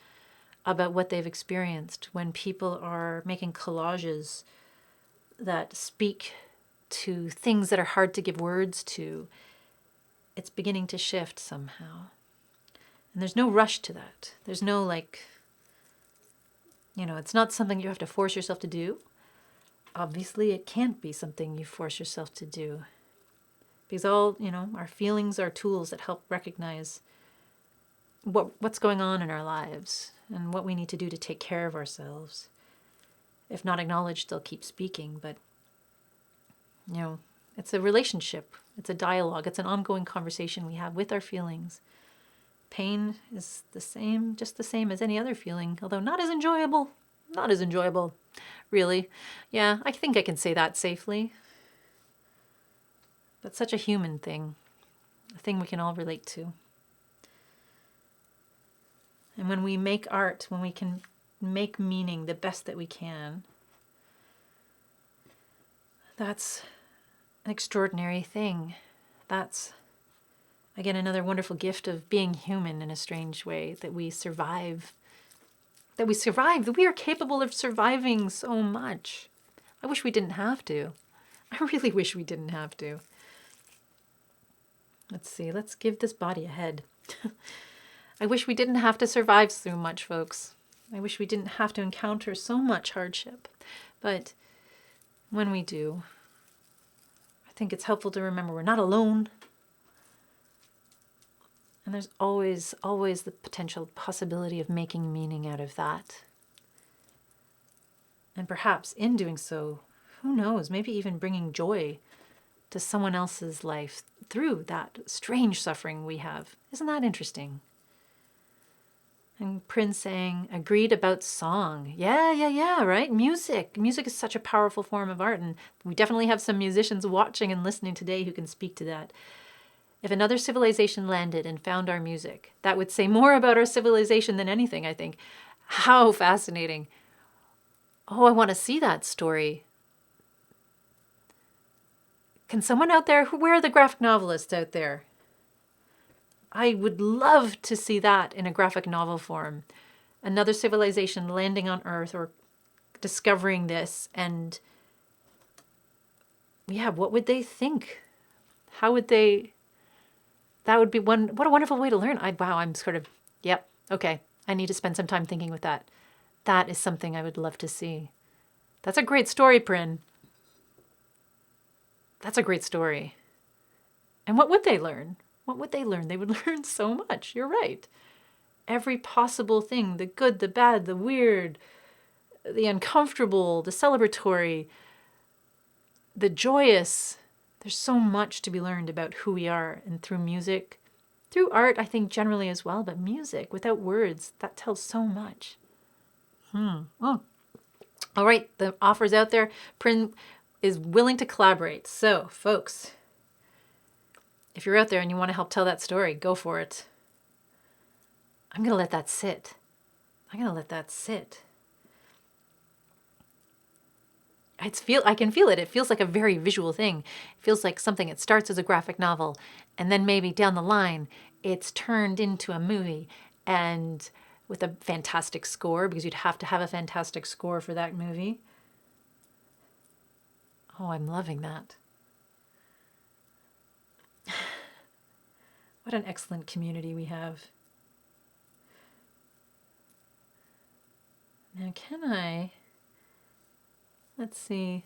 about what they've experienced, when people are making collages that speak to things that are hard to give words to, it's beginning to shift somehow. And there's no rush to that. There's no it's not something you have to force yourself to do. Obviously, it can't be something you force yourself to do. Because our feelings are tools that help recognize what's going on in our lives and what we need to do to take care of ourselves. If not acknowledged, they'll keep speaking, but it's a relationship, it's a dialogue, it's an ongoing conversation we have with our feelings. Pain is just the same as any other feeling, although not as enjoyable, really. Yeah, I think I can say that safely. But such a human thing, a thing we can all relate to. And when we make art, when we can make meaning the best that we can, that's an extraordinary thing. That's, again, another wonderful gift of being human in a strange way, that we survive. That we are capable of surviving so much. I wish we didn't have to. I really wish we didn't have to. Let's see, let's give this body a head. I wish we didn't have to survive so much, folks. I wish we didn't have to encounter so much hardship. But when we do, I think it's helpful to remember we're not alone. And there's always the potential possibility of making meaning out of that. And perhaps in doing so, who knows, maybe even bringing joy to someone else's life through that strange suffering we have. Isn't that interesting? And Prin saying, agreed about song. Yeah, right? Music. Music is such a powerful form of art, and we definitely have some musicians watching and listening today who can speak to that. If another civilization landed and found our music, that would say more about our civilization than anything, I think. How fascinating. Oh, I want to see that story. Can someone out there, where are the graphic novelists out there? I would love to see that in a graphic novel form. Another civilization landing on Earth or discovering this, and yeah, what would they think? How would they... That would be what a wonderful way to learn. I'm sort of, yep, okay. I need to spend some time thinking with that. That is something I would love to see. That's a great story, Prin. That's a great story. And what would they learn? What would they learn? They would learn so much. You're right. Every possible thing, the good, the bad, the weird, the uncomfortable, the celebratory, the joyous. There's so much to be learned about who we are, and through music, through art, I think generally as well, but music without words, that tells so much. Oh. All right, the offer's out there. Prin is willing to collaborate. So, folks, if you're out there and you want to help tell that story, go for it. I'm going to let that sit. I can feel it. It feels like a very visual thing. It feels like something that starts as a graphic novel, and then maybe down the line, it's turned into a movie, and with a fantastic score, because you'd have to have a fantastic score for that movie. Oh, I'm loving that. What an excellent community we have. Now can I? Let's see.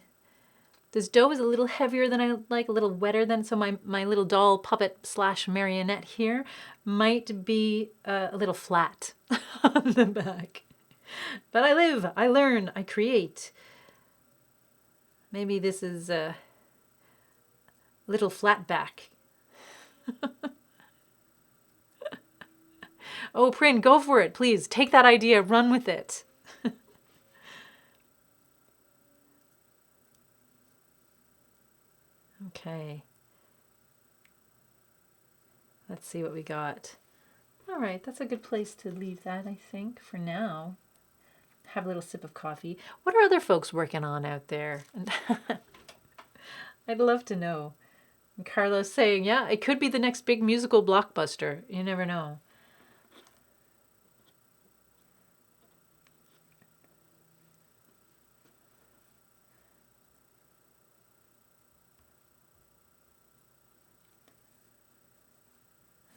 This dough is a little heavier than I like, a little wetter than, so my little doll puppet slash marionette here might be a little flat on the back. But I live, I learn, I create. Maybe this is a little flat back. Oh, Prin, go for it, please. Take that idea, run with it. Okay. Let's see what we got. All right, that's a good place to leave that, I think, for now. Have a little sip of coffee. What are other folks working on out there? I'd love to know. And Carlos saying, yeah, it could be the next big musical blockbuster. You never know.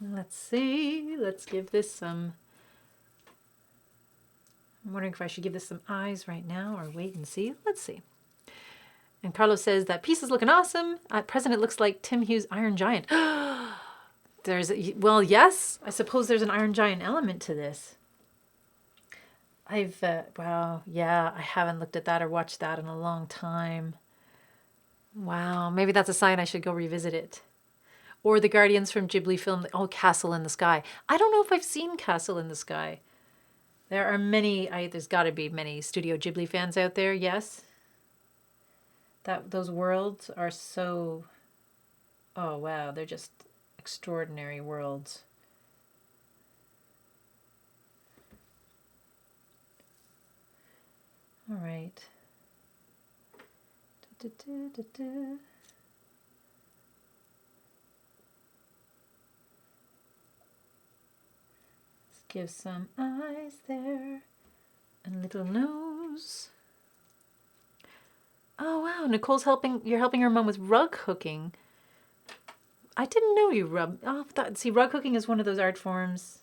Let's see. Let's give this some... I'm wondering if I should give this some eyes right now or wait and see. Let's see. And Carlos says that piece is looking awesome. At present, it looks like Tim Hughes' Iron Giant. Well, yes, I suppose there's an Iron Giant element to this. Well, yeah, I haven't looked at that or watched that in a long time. Wow, maybe that's a sign I should go revisit it. Or the Guardians from Ghibli film, oh, Castle in the Sky. I don't know if I've seen Castle in the Sky. There are many, there's got to be many Studio Ghibli fans out there, yes. Those worlds are so, oh wow, they're just extraordinary worlds. All right. Let's give some eyes there, and a little nose. Oh wow, Nicole's you're helping her mom with rug hooking. I didn't know you see, rug hooking is one of those art forms.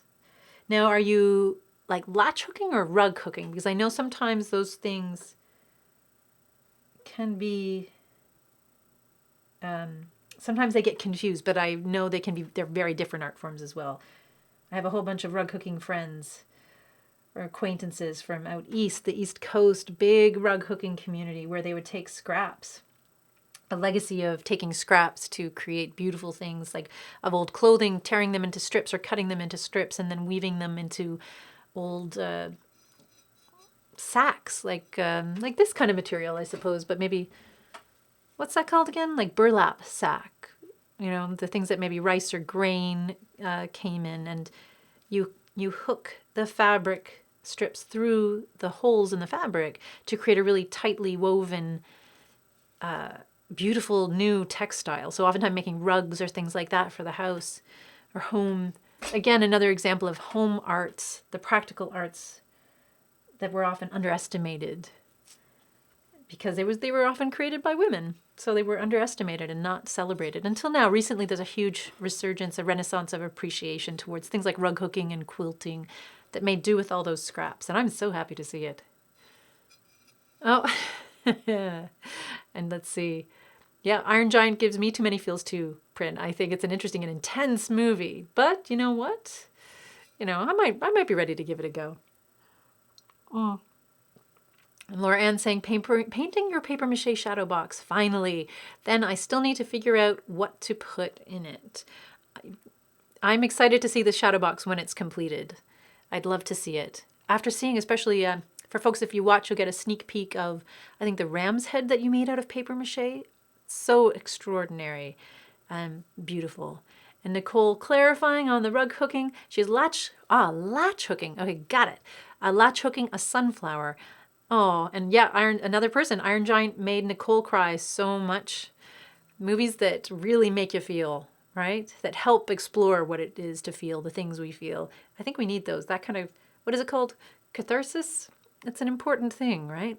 Now, are you like latch hooking or rug hooking? Because I know sometimes those things can be, sometimes they get confused, but I know they're very different art forms as well. I have a whole bunch of rug hooking friends or acquaintances from out east, the East Coast, big rug hooking community where they would take scraps, a legacy of taking scraps to create beautiful things like of old clothing, tearing them into strips or cutting them into strips and then weaving them into old sacks, like this kind of material, I suppose, but maybe, what's that called again? Like burlap sack, the things that maybe rice or grain came in, and you hook the fabric strips through the holes in the fabric to create a really tightly woven, beautiful new textile. So oftentimes making rugs or things like that for the house or home. Again, another example of home arts, the practical arts that were often underestimated because they were often created by women. So they were underestimated and not celebrated. Until now, recently there's a huge resurgence, a renaissance of appreciation towards things like rug hooking and quilting that made do with all those scraps. And I'm so happy to see it. Oh, and let's see. Yeah, Iron Giant gives me too many feels too, Prin. I think it's an interesting and intense movie. But you know what? I might be ready to give it a go. Oh. And Laura Ann saying, painting your paper mache shadow box, finally. Then I still need to figure out what to put in it. I'm excited to see the shadow box when it's completed. I'd love to see it. After seeing, especially for folks, if you watch, you'll get a sneak peek of, I think, the ram's head that you made out of paper mache. So extraordinary and beautiful. And Nicole clarifying on the rug hooking. She has latch hooking. Okay, got it. Latch hooking a sunflower. Oh, and yeah, another person, Iron Giant made Nicole cry so much. Movies that really make you feel, right? That help explore what it is to feel, the things we feel. I think we need those. That kind of, what is it called? Catharsis? It's an important thing, right?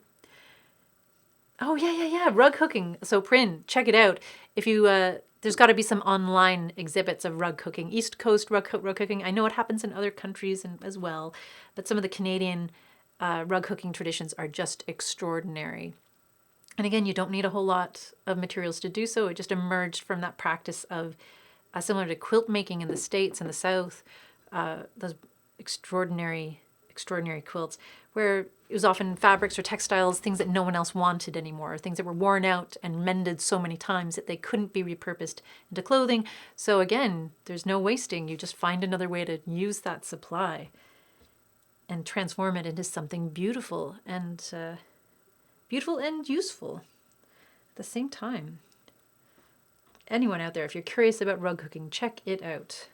Oh, yeah. Rug hooking. So Prin, check it out. If you, there's got to be some online exhibits of rug hooking. East Coast rug hooking. I know it happens in other countries as well, but some of the Canadian rug hooking traditions are just extraordinary. And again, you don't need a whole lot of materials to do so. It just emerged from that practice of, similar to quilt making in the States and the South, those extraordinary quilts, where it was often fabrics or textiles, things that no one else wanted anymore, things that were worn out and mended so many times that they couldn't be repurposed into clothing. So again, there's no wasting. You just find another way to use that supply and transform it into something beautiful and useful at the same time. Anyone out there, if you're curious about rug hooking, check it out.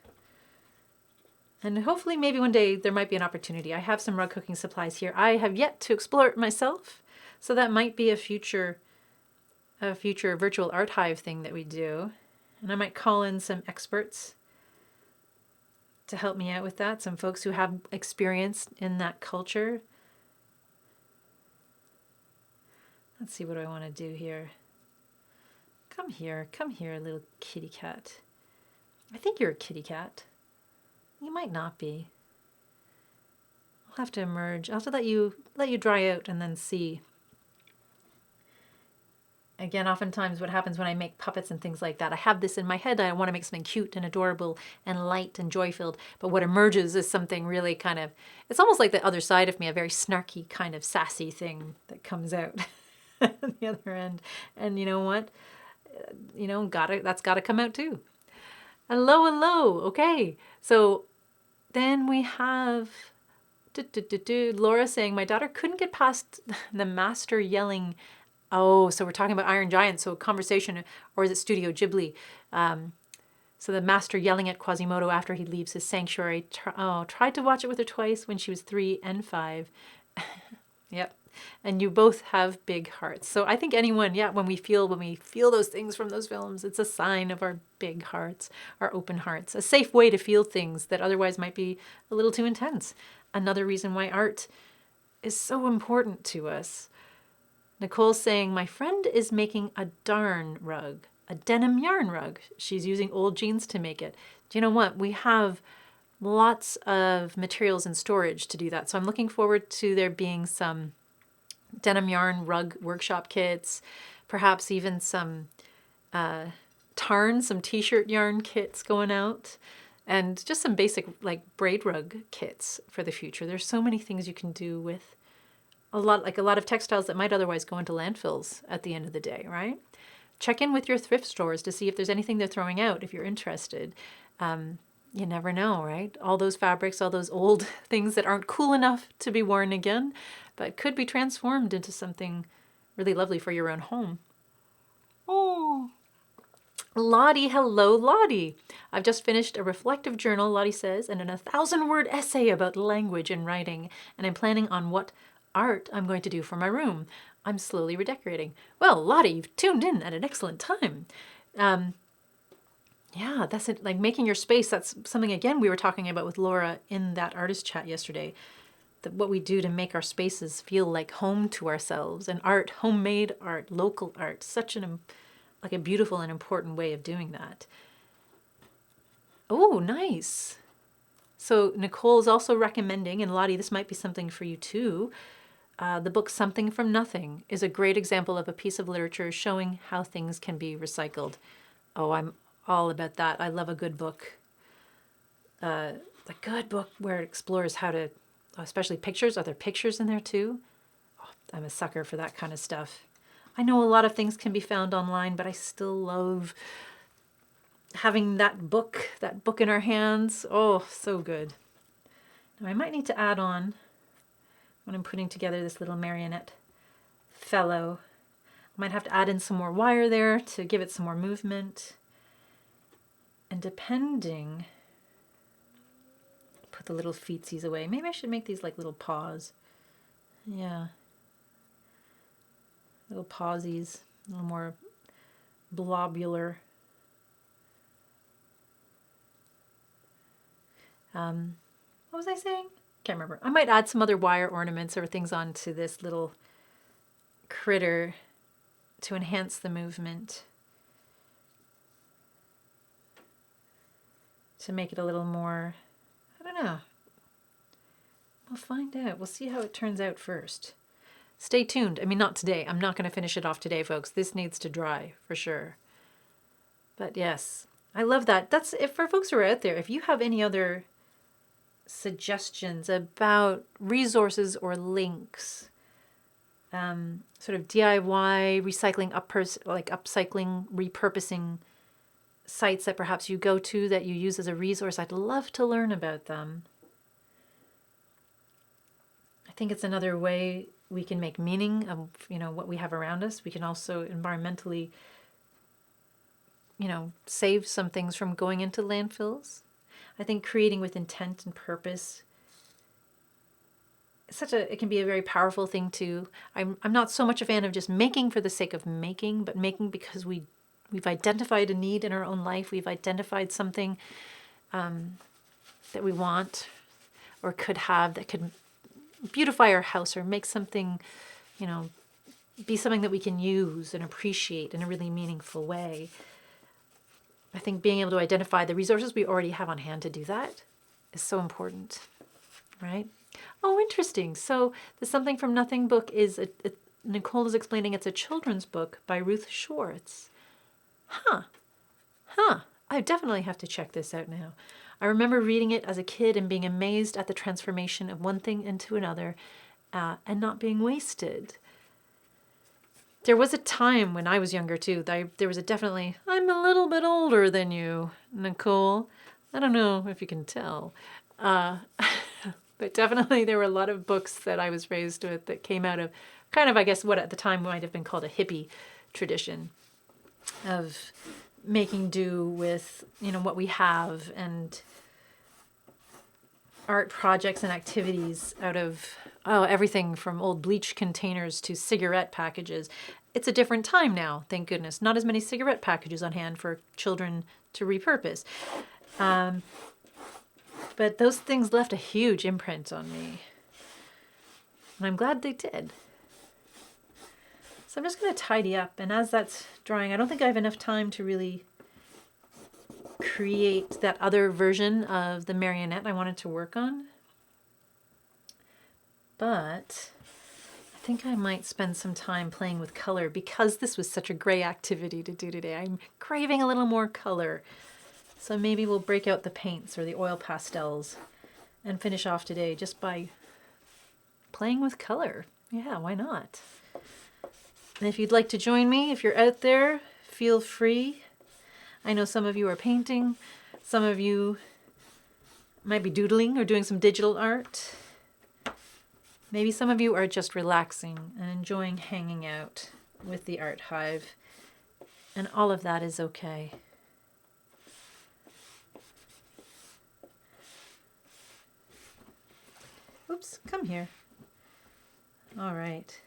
And hopefully maybe one day there might be an opportunity. I have some rug hooking supplies here. I have yet to explore it myself, so that might be a future virtual art hive thing that we do. And I might call in some experts to help me out with that, some folks who have experience in that culture. Let's see what I want to do here. Come here, little kitty cat. I think you're a kitty cat. You might not be. I'll have to emerge. I'll have to let you dry out and then see. Again, oftentimes what happens when I make puppets and things like that, I have this in my head. I want to make something cute and adorable and light and joy-filled. But what emerges is something really kind of, it's almost like the other side of me, a very snarky kind of sassy thing that comes out at the other end. And you know what? That's gotta come out too. Hello. Okay. So then we have Laura saying, my daughter couldn't get past the master yelling. Oh, so we're talking about Iron Giant. So conversation, or is it Studio Ghibli? So the master yelling at Quasimodo after he leaves his sanctuary. Tried to watch it with her twice when she was 3 and 5. Yep. And you both have big hearts. So I think anyone, when we feel those things from those films, it's a sign of our big hearts, our open hearts, a safe way to feel things that otherwise might be a little too intense. Another reason why art is so important to us. Nicole's saying, my friend is making a darn rug, a denim yarn rug. She's using old jeans to make it. Do you know what? We have lots of materials in storage to do that. So I'm looking forward to there being some denim yarn rug workshop kits, perhaps even some some t-shirt yarn kits going out, and just some basic like braid rug kits for the future. There's so many things you can do with a lot of textiles that might otherwise go into landfills at the end of the day, right? Check in with your thrift stores to see if there's anything they're throwing out if you're interested. You never know, right? All those fabrics, all those old things that aren't cool enough to be worn again, but could be transformed into something really lovely for your own home. Oh, Lottie, hello, Lottie. I've just finished a reflective journal, Lottie says, and an 1,000-word essay about language and writing, and I'm planning on what art I'm going to do for my room. I'm slowly redecorating. Well, Lottie, you've tuned in at an excellent time. Yeah, that's it. Like making your space. That's something, again, we were talking about with Laura in that artist chat yesterday. That what we do to make our spaces feel like home to ourselves. And art, homemade art, local art, such a beautiful and important way of doing that. Oh, nice. So Nicole's also recommending, and Lottie, this might be something for you too, the book Something from Nothing is a great example of a piece of literature showing how things can be recycled. Oh, I'm all about that. I love a good book. A good book where it explores how to, especially pictures. Are there pictures in there too? Oh, I'm a sucker for that kind of stuff. I know a lot of things can be found online, but I still love having that book in our hands. Oh, so good. Now I might need to add on, when I'm putting together this little marionette fellow, I might have to add in some more wire there to give it some more movement. And depending, put the little feetsies away. Maybe I should make these like little paws. Yeah. Little pawsies, a little more blobular. What was I saying? Can't remember. I might add some other wire ornaments or things onto this little critter to enhance the movement, to make it a little more, I don't know, We'll find out. We'll see how it turns out first. Stay tuned. I mean, not today. I'm not going to finish it off today, folks. This needs to dry for sure. But yes, I love that. That's if for folks who are out there, if you have any other suggestions about resources or links, sort of DIY, recycling, upcycling, repurposing sites that perhaps you go to that you use as a resource, I'd love to learn about them. I think it's another way we can make meaning of, what we have around us. We can also environmentally, save some things from going into landfills. I think creating with intent and purpose, it can be a very powerful thing too. I'm not so much a fan of just making for the sake of making, but making because we've identified a need in our own life. We've identified something that we want or could have that could beautify our house or make something, be something that we can use and appreciate in a really meaningful way. I think being able to identify the resources we already have on hand to do that is so important, right? Oh, interesting. So the Something from Nothing book is, Nicole is explaining it's a children's book by Ruth Schwartz. Huh. I definitely have to check this out now. I remember reading it as a kid and being amazed at the transformation of one thing into another and not being wasted. There was a time when I was younger too. There was definitely, I'm a little bit older than you, Nicole. I don't know if you can tell. But definitely there were a lot of books that I was raised with that came out of kind of, I guess, what at the time might have been called a hippie tradition of making do with, what we have, and art projects and activities out of, everything from old bleach containers to cigarette packages. It's a different time now, thank goodness. Not as many cigarette packages on hand for children to repurpose. But those things left a huge imprint on me. And I'm glad they did. So I'm just going to tidy up. And as that's drying, I don't think I have enough time to really create that other version of the marionette I wanted to work on. But I think I might spend some time playing with color because this was such a gray activity to do today. I'm craving a little more color. So maybe we'll break out the paints or the oil pastels and finish off today just by playing with color. Yeah, why not? And if you'd like to join me, if you're out there, feel free. I know some of you are painting. Some of you might be doodling or doing some digital art. Maybe some of you are just relaxing and enjoying hanging out with the art hive. And all of that is okay. Oops, come here. All right.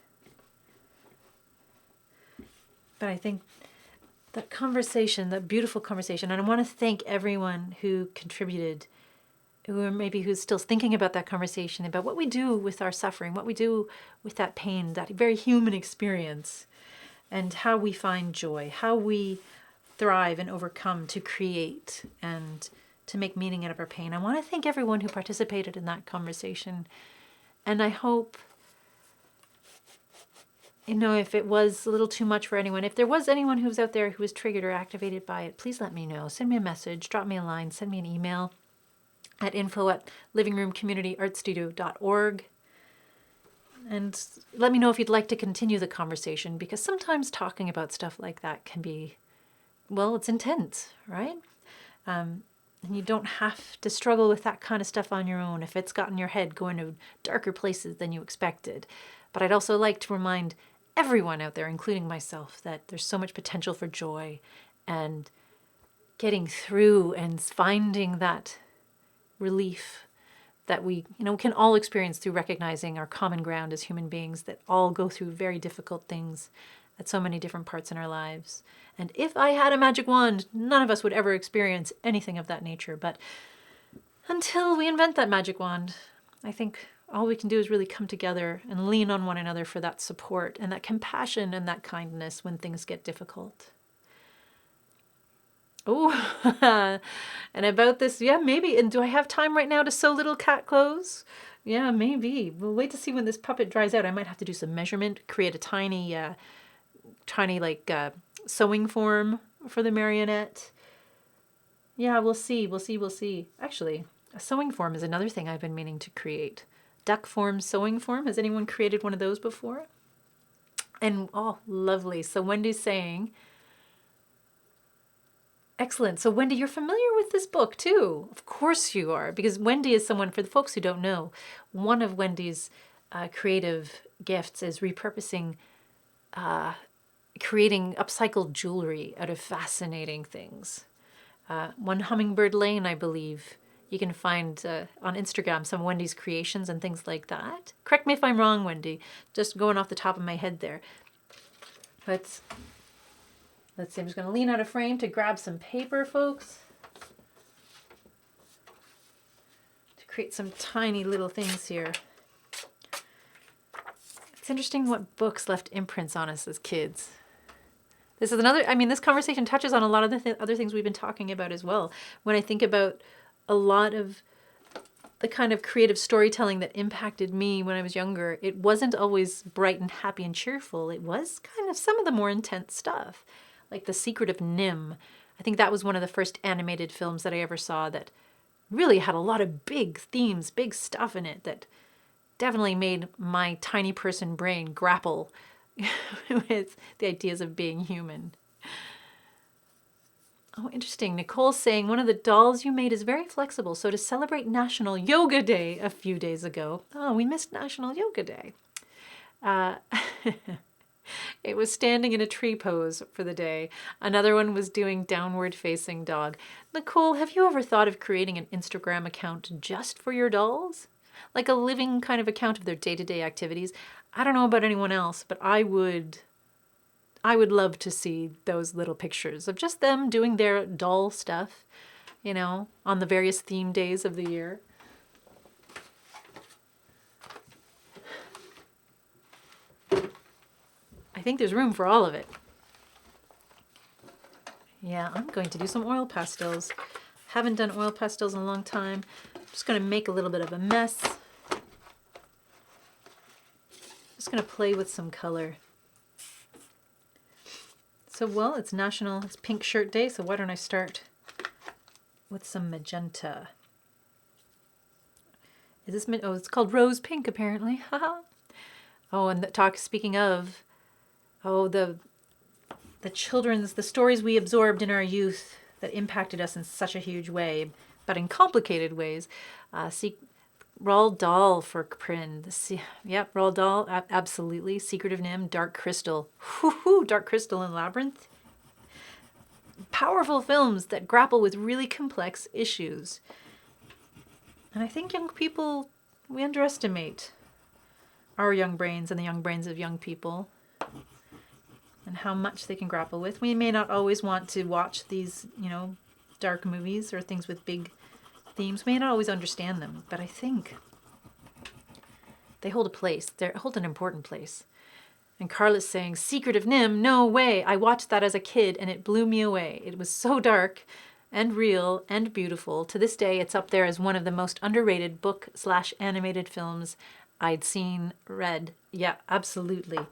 But I think that conversation, that beautiful conversation, and I want to thank everyone who contributed, who's still thinking about that conversation, about what we do with our suffering, what we do with that pain, that very human experience, and how we find joy, how we thrive and overcome to create and to make meaning out of our pain. I want to thank everyone who participated in that conversation. And I hope, if it was a little too much for anyone, if there was anyone who's out there who was triggered or activated by it, please let me know. Send me a message, drop me a line, send me an email at info@livingroomcommunityartstudio.org. And let me know if you'd like to continue the conversation, because sometimes talking about stuff like that can be, it's intense, right? And you don't have to struggle with that kind of stuff on your own if it's gotten your head going to darker places than you expected. But I'd also like to remind everyone out there, including myself, that there's so much potential for joy and getting through and finding that relief that we can all experience through recognizing our common ground as human beings that all go through very difficult things at so many different parts in our lives. And if I had a magic wand, none of us would ever experience anything of that nature. But until we invent that magic wand, I think all we can do is really come together and lean on one another for that support and that compassion and that kindness when things get difficult. Oh, and about this, maybe. And do I have time right now to sew little cat clothes? Yeah, maybe. We'll wait to see when this puppet dries out. I might have to do some measurement, create a tiny, tiny like sewing form for the marionette. Yeah, we'll see. We'll see. We'll see. Actually, a sewing form is another thing I've been meaning to create. Duck form, sewing form. Has anyone created one of those before? And oh, lovely. So Wendy's saying, excellent. So Wendy, you're familiar with this book too. Of course you are, because Wendy is someone, for the folks who don't know, one of Wendy's creative gifts is repurposing, creating upcycled jewelry out of fascinating things. One Hummingbird Lane, I believe, you can find on Instagram some Wendy's creations and things like that. Correct me if I'm wrong, Wendy. Just going off the top of my head there. But let's see, I'm just going to lean out of frame to grab some paper, folks. To create some tiny little things here. It's interesting what books left imprints on us as kids. This is another, I mean, this conversation touches on a lot of the other things we've been talking about as well. When I think about a lot of the kind of creative storytelling that impacted me when I was younger, it wasn't always bright and happy and cheerful. It was kind of some of the more intense stuff, like The Secret of Nim. I think that was one of the first animated films that I ever saw that really had a lot of big themes, big stuff in it that definitely made my tiny person brain grapple with the ideas of being human. Oh, interesting. Nicole's saying one of the dolls you made is very flexible. So to celebrate National Yoga Day a few days ago, oh, we missed National Yoga Day. It was standing in a tree pose for the day. Another one was doing downward facing dog. Nicole, have you ever thought of creating an Instagram account just for your dolls? Like a living kind of account of their day-to-day activities? I don't know about anyone else, but I would love to see those little pictures of just them doing their doll stuff, you know, on the various theme days of the year. I think there's room for all of it. Yeah, I'm going to do some oil pastels. Haven't done oil pastels in a long time. I'm just going to make a little bit of a mess. Just going to play with some color. So, well, it's Pink Shirt Day, so why don't I start with some magenta. Is this, oh, it's called Rose Pink, apparently. Oh, and speaking of, oh, the stories we absorbed in our youth that impacted us in such a huge way, but in complicated ways. Roald Dahl for Prin. Yep, Roald Dahl, absolutely. Secret of Nim, Dark Crystal. Dark Crystal and Labyrinth. Powerful films that grapple with really complex issues. And I think young people, we underestimate our young brains and the young brains of young people and how much they can grapple with. We may not always want to watch these, dark movies or things with big themes. We may not always understand them, but I think they hold a place. They hold an important place. And Carla's saying, Secret of Nim, no way. I watched that as a kid and it blew me away. It was so dark and real and beautiful. To this day, it's up there as one of the most underrated book/animated films I'd read. Yeah, absolutely.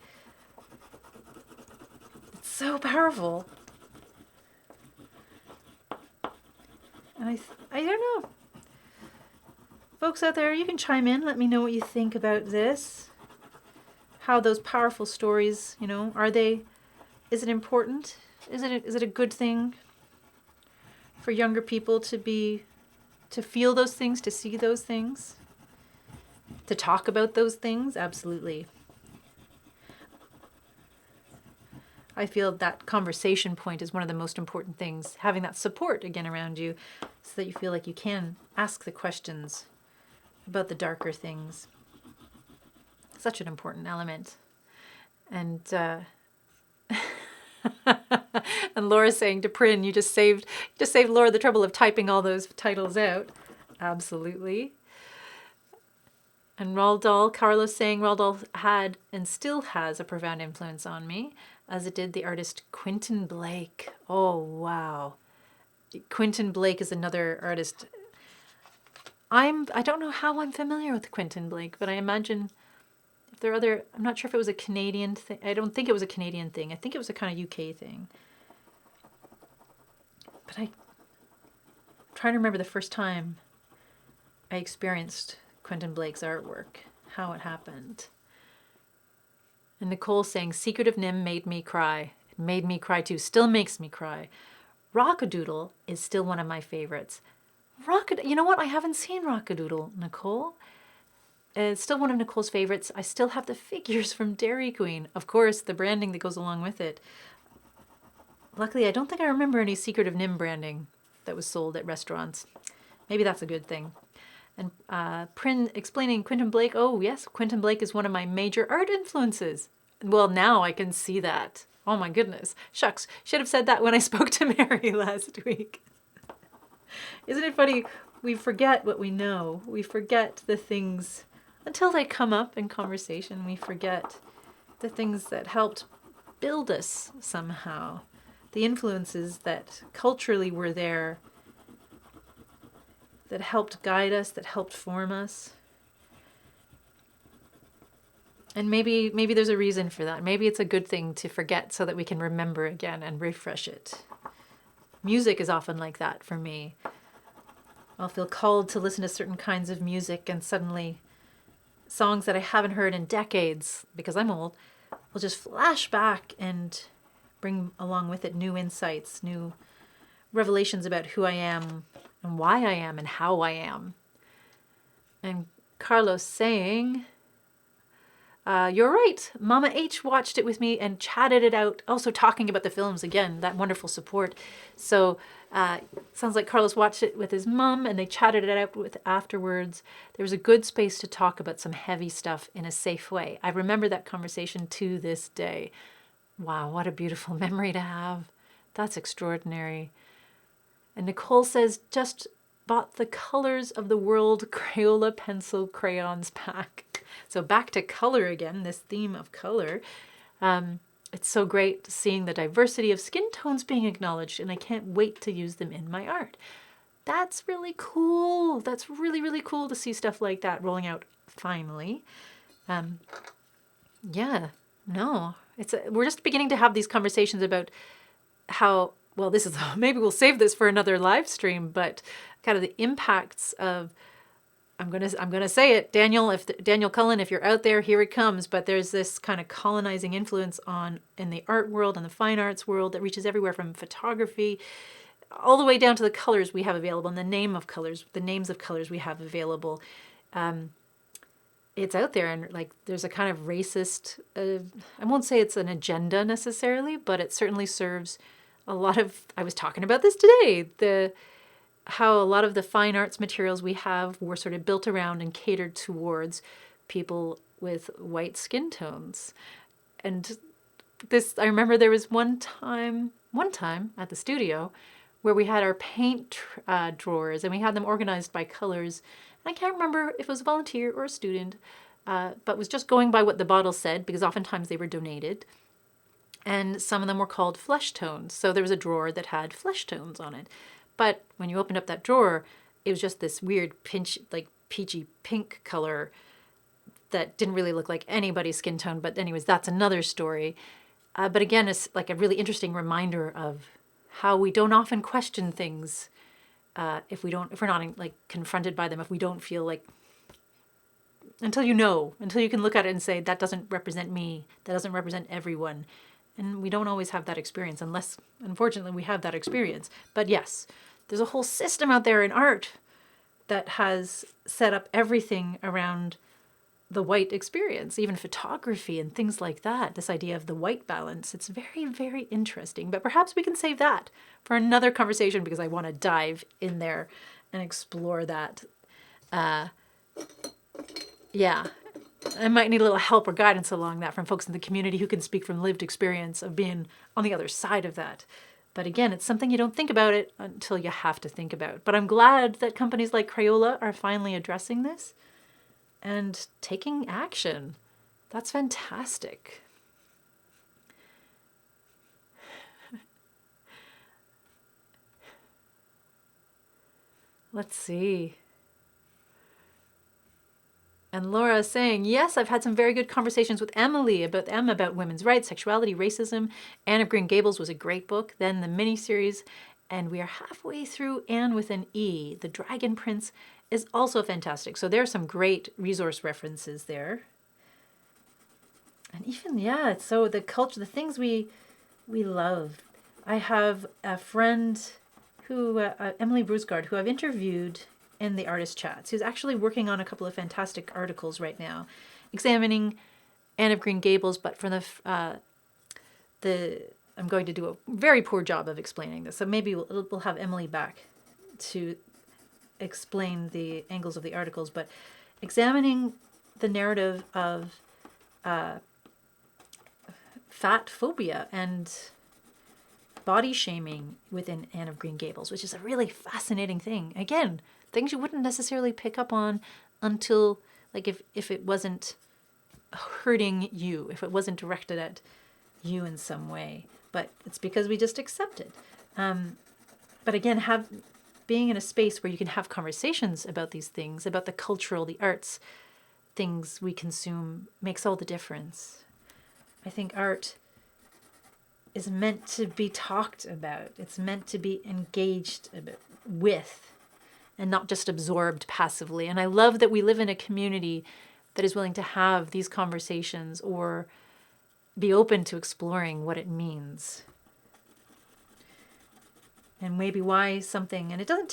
It's so powerful. And I don't know. Folks out there, you can chime in. Let me know what you think about this. How those powerful stories, is it important? Is it a good thing for younger people to feel those things, to see those things, to talk about those things? Absolutely. I feel that conversation point is one of the most important things, having that support again around you so that you feel like you can ask the questions about the darker things. Such an important element. And and Laura's saying to Prin, you just saved Laura the trouble of typing all those titles out. Absolutely. And Roald Dahl, Carlos saying Roald Dahl had and still has a profound influence on me, as it did the artist Quentin Blake. Oh, wow. Quentin Blake is another artist. I don't know how I'm familiar with Quentin Blake, but I imagine if there are other, I'm not sure if it was a Canadian thing. I don't think it was a Canadian thing. I think it was a kind of UK thing. But I'm trying to remember the first time I experienced Quentin Blake's artwork, how it happened. And Nicole saying, Secret of Nim made me cry. It made me cry too. Still makes me cry. Rockadoodle is still one of my favorites. You know what? I haven't seen Rockadoodle, Nicole. It's still one of Nicole's favorites. I still have the figures from Dairy Queen. Of course, the branding that goes along with it. Luckily, I don't think I remember any Secret of Nim branding that was sold at restaurants. Maybe that's a good thing. And explaining Quentin Blake. Oh, yes, Quentin Blake is one of my major art influences. Well, now I can see that. Oh, my goodness. Shucks, should have said that when I spoke to Mary last week. Isn't it funny? We forget what we know. We forget the things until they come up in conversation. We forget the things that helped build us somehow. The influences that culturally were there, that helped guide us, that helped form us. And maybe there's a reason for that. Maybe it's a good thing to forget so that we can remember again and refresh it. Music is often like that for me. I'll feel called to listen to certain kinds of music, and suddenly songs that I haven't heard in decades, because I'm old, will just flash back and bring along with it new insights, new revelations about who I am and why I am and how I am. And Carlos saying, you're right. Mama H watched it with me and chatted it out. Also talking about the films again, that wonderful support. So sounds like Carlos watched it with his mom and they chatted it out with afterwards. There was a good space to talk about some heavy stuff in a safe way. I remember that conversation to this day. Wow, what a beautiful memory to have. That's extraordinary. And Nicole says, just bought the Colors of the World Crayola pencil crayons pack. So back to color again, this theme of color. It's so great seeing the diversity of skin tones being acknowledged, and I can't wait to use them in my art. That's really cool. That's really, really cool to see stuff like that rolling out finally. Yeah, no, we're just beginning to have these conversations about how, well, this is, maybe we'll save this for another live stream, but kind of the impacts of, I'm gonna say it, Daniel Cullen, if you're out there, here it comes. But there's this kind of colonizing influence in the art world and the fine arts world that reaches everywhere from photography all the way down to the colors we have available and the names of colors we have available. It's out there, and like there's a kind of racist, I won't say it's an agenda necessarily, but it certainly serves a lot of, I was talking about this today, how a lot of the fine arts materials we have were sort of built around and catered towards people with white skin tones. And I remember there was one time at the studio where we had our paint drawers and we had them organized by colors. And I can't remember if it was a volunteer or a student, but was just going by what the bottle said, because oftentimes they were donated. And some of them were called flesh tones. So there was a drawer that had flesh tones on it. But when you opened up that drawer, it was just this weird peachy pink color that didn't really look like anybody's skin tone. But anyways, that's another story. But again, it's like a really interesting reminder of how we don't often question things if we're not like confronted by them, if we don't feel like, until you can look at it and say, that doesn't represent me, that doesn't represent everyone. And we don't always have that experience unless, unfortunately, we have that experience. But yes, there's a whole system out there in art that has set up everything around the white experience, even photography and things like that. This idea of the white balance, it's very, very interesting. But perhaps we can save that for another conversation, because I want to dive in there and explore that. Yeah. I might need a little help or guidance along that from folks in the community who can speak from lived experience of being on the other side of that. But again, it's something you don't think about it until you have to think about. But I'm glad that companies like Crayola are finally addressing this and taking action. That's fantastic. Let's see. And Laura is saying, yes, I've had some very good conversations with Emily about women's rights, sexuality, racism. Anne of Green Gables was a great book. Then the miniseries. And we are halfway through Anne with an E. The Dragon Prince is also fantastic. So there are some great resource references there. And even, yeah, so the culture, the things we love. I have a friend who, Emily Brusgard, who I've interviewed in the artist chats, who's actually working on a couple of fantastic articles right now, examining Anne of Green Gables, but from I'm going to do a very poor job of explaining this, so maybe we'll have Emily back to explain the angles of the articles, but examining the narrative of fat phobia and body shaming within Anne of Green Gables, which is a really fascinating thing. Again, things you wouldn't necessarily pick up on until, like, if it wasn't hurting you, if it wasn't directed at you in some way. But it's because we just accept it. But again, being in a space where you can have conversations about these things, about the cultural, the arts, things we consume, makes all the difference. I think art is meant to be talked about. It's meant to be engaged with and not just absorbed passively. And I love that we live in a community that is willing to have these conversations or be open to exploring what it means. And maybe why something, and it doesn't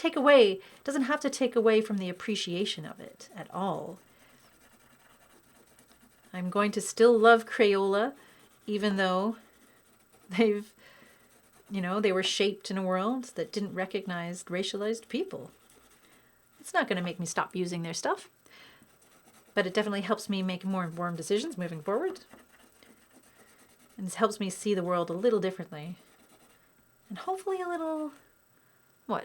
have to take away from the appreciation of it at all. I'm going to still love Crayola, even though they were shaped in a world that didn't recognize racialized people. It's not going to make me stop using their stuff, but it definitely helps me make more informed decisions moving forward. And it helps me see the world a little differently. And hopefully a little, I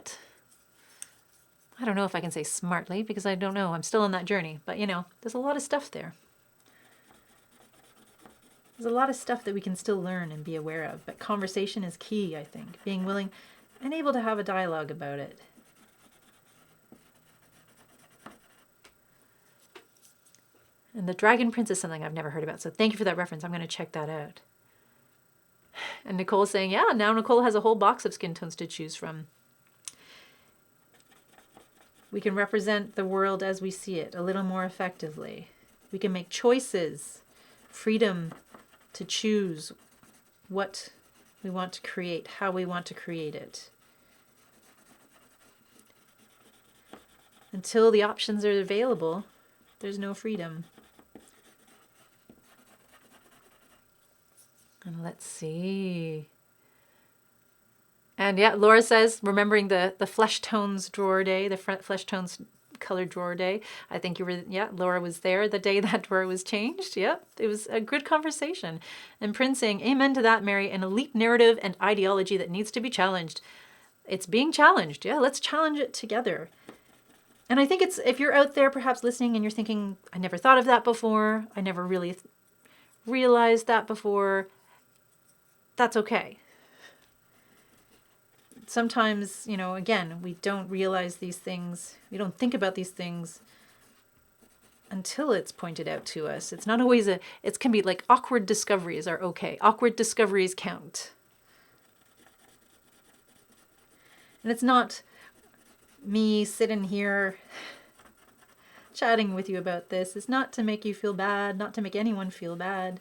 don't know if I can say smartly, because I don't know. I'm still on that journey. But, there's a lot of stuff there. There's a lot of stuff that we can still learn and be aware of. But conversation is key, I think. Being willing and able to have a dialogue about it. And the Dragon Prince is something I've never heard about. So thank you for that reference. I'm going to check that out. And Nicole's saying, yeah, now Nicole has a whole box of skin tones to choose from. We can represent the world as we see it a little more effectively. We can make choices, freedom to choose what we want to create, how we want to create it. Until the options are available, there's no freedom. And let's see. And yeah, Laura says, remembering the flesh tones drawer day, the flesh tones colored drawer day. I think Laura was there the day that drawer was changed. Yep, it was a good conversation. And Prince saying, amen to that, Mary, an elite narrative and ideology that needs to be challenged. It's being challenged. Yeah, let's challenge it together. And I think if you're out there perhaps listening and you're thinking, I never thought of that before, I never really realized that before, that's okay. Sometimes, again, we don't realize these things. We don't think about these things until it's pointed out to us. It's not always it can be like awkward discoveries are okay. Awkward discoveries count. And it's not me sitting here chatting with you about this. It's not to make you feel bad, not to make anyone feel bad.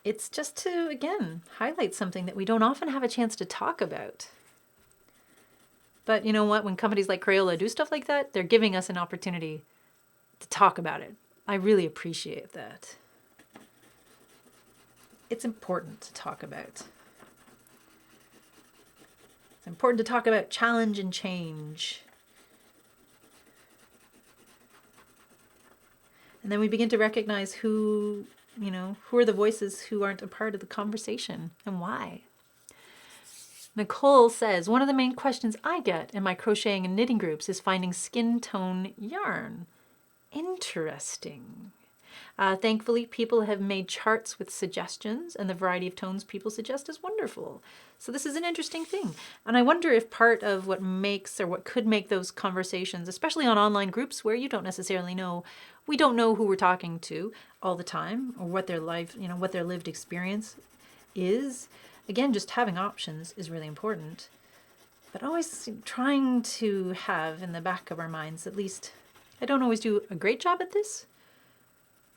It's just to, again, highlight something that we don't often have a chance to talk about. But you know what? When companies like Crayola do stuff like that, they're giving us an opportunity to talk about it. I really appreciate that. It's important to talk about. It's important to talk about challenge and change. And then we begin to recognize who are the voices who aren't a part of the conversation and why. Nicole says, one of the main questions I get in my crocheting and knitting groups is finding skin tone yarn. Interesting. Thankfully, people have made charts with suggestions, and the variety of tones people suggest is wonderful. So this is an interesting thing. And I wonder if part of what makes, or what could make those conversations, especially on online groups where you don't necessarily know, we don't know who we're talking to all the time, or what their life, what their lived experience is. Again, just having options is really important. But always trying to have in the back of our minds, at least, I don't always do a great job at this,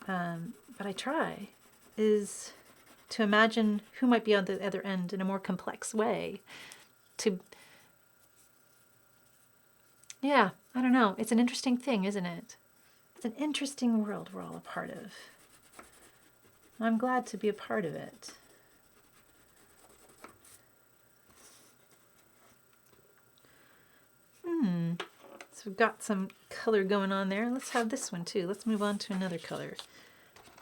but I try, is to imagine who might be on the other end in a more complex way. Yeah, I don't know. It's an interesting thing, isn't it? It's an interesting world we're all a part of. I'm glad to be a part of it. So we've got some color going on there. Let's have this one too. Let's move on to another color.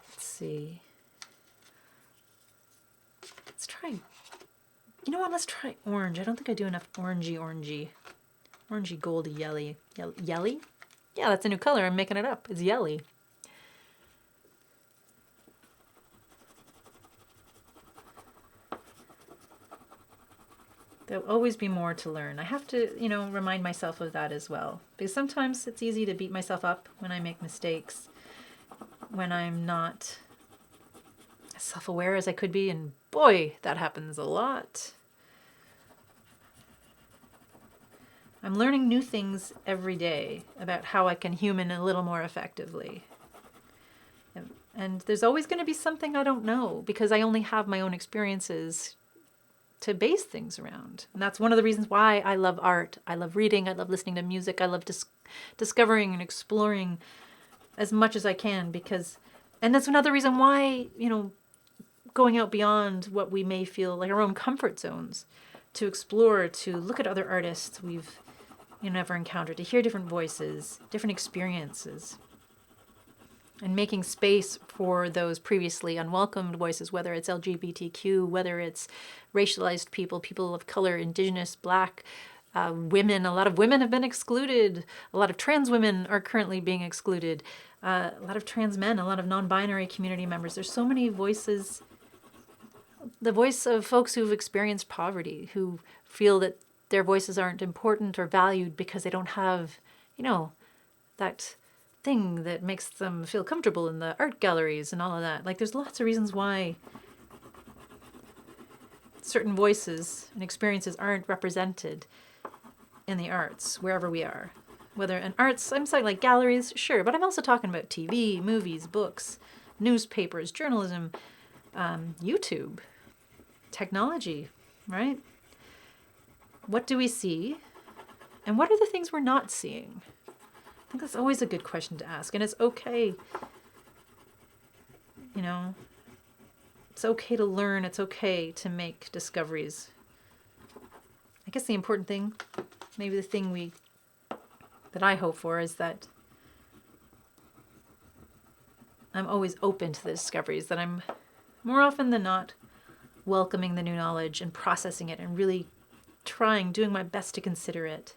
Let's see. Let's try, you know what? Let's try orange. I don't think I do enough orangey, goldy, yelly. Yelly? Yeah, that's a new color. I'm making it up. It's yelly. There'll always be more to learn. I have to, remind myself of that as well. Because sometimes it's easy to beat myself up when I make mistakes, when I'm not as self-aware as I could be, and boy, that happens a lot. I'm learning new things every day about how I can human a little more effectively. And there's always going to be something I don't know, because I only have my own experiences to base things around. And that's one of the reasons why I love art. I love reading. I love listening to music. I love discovering and exploring as much as I can, and that's another reason why, going out beyond what we may feel like our own comfort zones, to explore, to look at other artists we've never encountered, to hear different voices, different experiences, and making space for those previously unwelcomed voices, whether it's LGBTQ, whether it's racialized people, people of color, indigenous, black, women. A lot of women have been excluded. A lot of trans women are currently being excluded. A lot of trans men, a lot of non-binary community members. There's so many voices. The voice of folks who've experienced poverty, who feel that their voices aren't important or valued because they don't have, that thing that makes them feel comfortable in the art galleries and all of that. Like, there's lots of reasons why certain voices and experiences aren't represented in the arts, wherever we are. Whether in arts, I'm saying like galleries, sure, but I'm also talking about TV, movies, books, newspapers, journalism, YouTube, technology, right? What do we see? And what are the things we're not seeing? I think that's always a good question to ask. And it's okay, it's okay to learn. It's okay to make discoveries. I guess the important thing, maybe the thing that I hope for, is that I'm always open to the discoveries, that I'm more often than not welcoming the new knowledge and processing it and really doing my best to consider it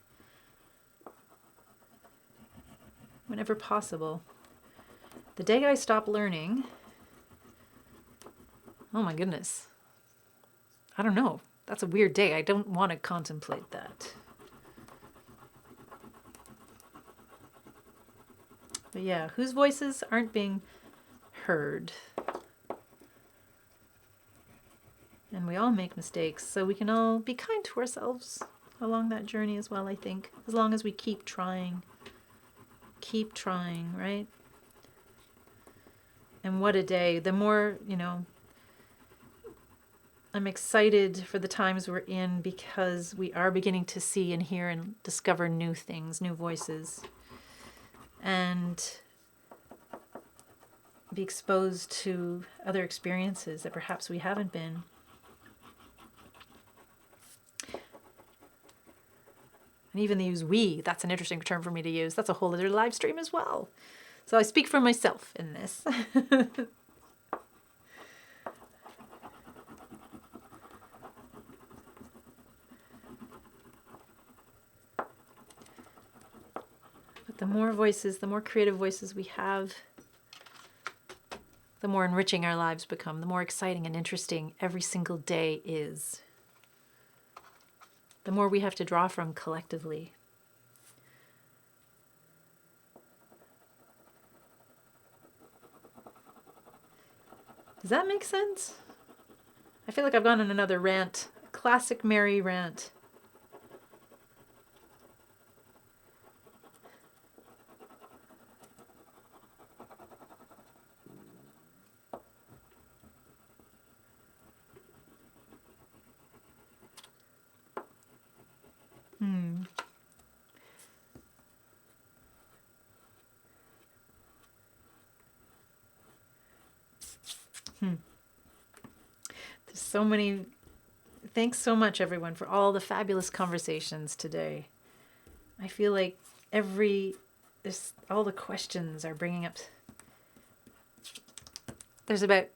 whenever possible. The day I stop learning, oh my goodness, I don't know. That's a weird day. I don't want to contemplate that. But yeah, whose voices aren't being heard? And we all make mistakes, so we can all be kind to ourselves along that journey as well, I think. As long as we keep trying. Keep trying, right? And what a day. The more, I'm excited for the times we're in, because we are beginning to see and hear and discover new things, new voices, and be exposed to other experiences that perhaps we haven't been. And even they use we, that's an interesting term for me to use. That's a whole other live stream as well. So I speak for myself in this. But the more voices, the more creative voices we have, the more enriching our lives become, the more exciting and interesting every single day is. The more we have to draw from collectively. Does that make sense? I feel like I've gone on another rant, a classic Mary rant. There's so many. Thanks so much, everyone, for all the fabulous conversations today. I feel like all the questions are bringing up. There's about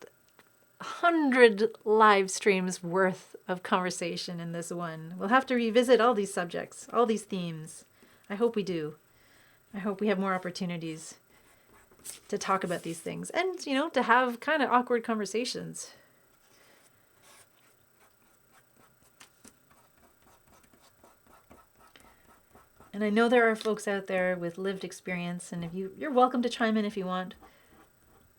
100 live streams worth of conversation in this one. We'll have to revisit all these subjects, all these themes. I hope we do. I hope we have more opportunities to talk about these things and, to have kind of awkward conversations. And I know there are folks out there with lived experience, and if you're welcome to chime in if you want.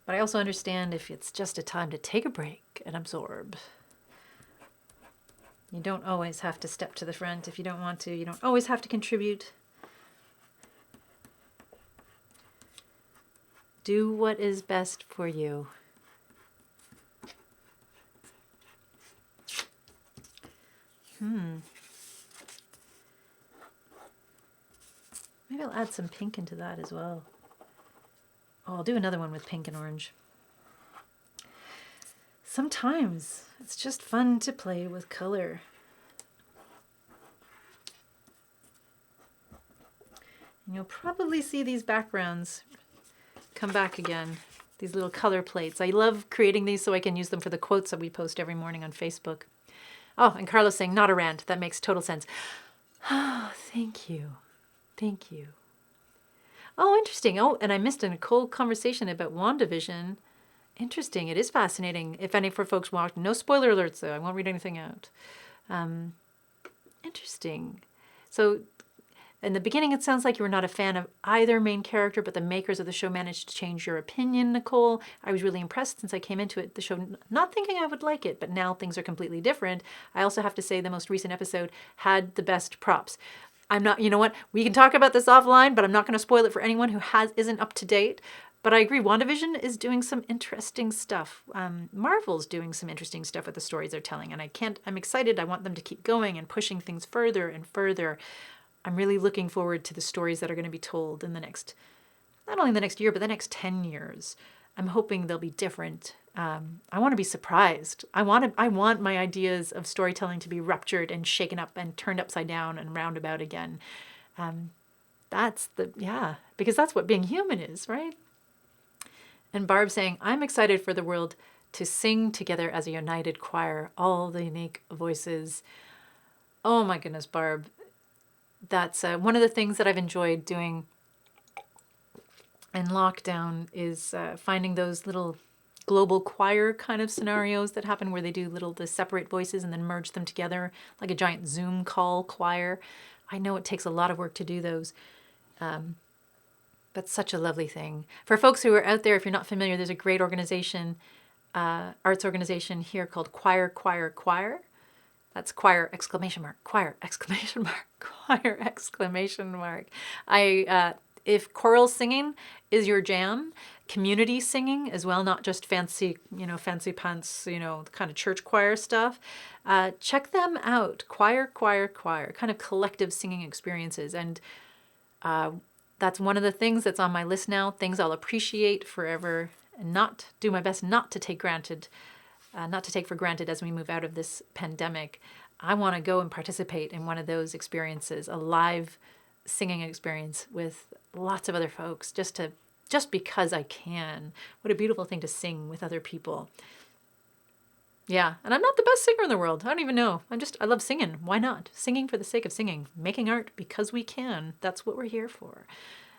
But I also understand if it's just a time to take a break and absorb. You don't always have to step to the front if you don't want to. You don't always have to contribute. Do what is best for you. Maybe I'll add some pink into that as well. Oh, I'll do another one with pink and orange. Sometimes it's just fun to play with color. And you'll probably see these backgrounds come back again, these little color plates. I love creating these so I can use them for the quotes that we post every morning on Facebook. Oh, and Carlos saying, not a rant. That makes total sense. Oh, thank you. Thank you. Oh, interesting. Oh, and I missed a cool conversation about WandaVision. Interesting. It is fascinating. If any for folks watching, no spoiler alerts though. I won't read anything out. Interesting. So in the beginning, it sounds like you were not a fan of either main character, but the makers of the show managed to change your opinion, Nicole. I was really impressed since I came into the show not thinking I would like it, but now things are completely different. I also have to say the most recent episode had the best props. I'm not, you know what? We can talk about this offline, but I'm not going to spoil it for anyone who isn't up to date. But I agree, WandaVision is doing some interesting stuff. Marvel's doing some interesting stuff with the stories they're telling, and I'm excited. I want them to keep going and pushing things further and further. I'm really looking forward to the stories that are going to be told in the next, not only the next year, but the next 10 years. I'm hoping they'll be different. I want to be surprised. I want my ideas of storytelling to be ruptured and shaken up and turned upside down and roundabout again. Because that's what being human is, right? And Barb saying, I'm excited for the world to sing together as a united choir, all the unique voices. Oh my goodness, Barb. That's one of the things that I've enjoyed doing in lockdown is finding those little global choir kind of scenarios that happen where they do the separate voices and then merge them together like a giant Zoom call choir. I know it takes a lot of work to do those. But such a lovely thing. For folks who are out there, if you're not familiar, there's a great organization, arts organization here called Choir. That's choir, exclamation mark, choir, exclamation mark, choir, exclamation mark. If choral singing is your jam, community singing as well, not just fancy pants, kind of church choir stuff, check them out. Choir, kind of collective singing experiences. And that's one of the things that's on my list now, things I'll appreciate forever and not do my best not to take for granted as we move out of this pandemic. I want to go and participate in one of those experiences, a live singing experience with lots of other folks, just because I can. What a beautiful thing to sing with other people. Yeah, and I'm not the best singer in the world. I don't even know. I love singing. Why not? Singing for the sake of singing. Making art because we can. That's what we're here for.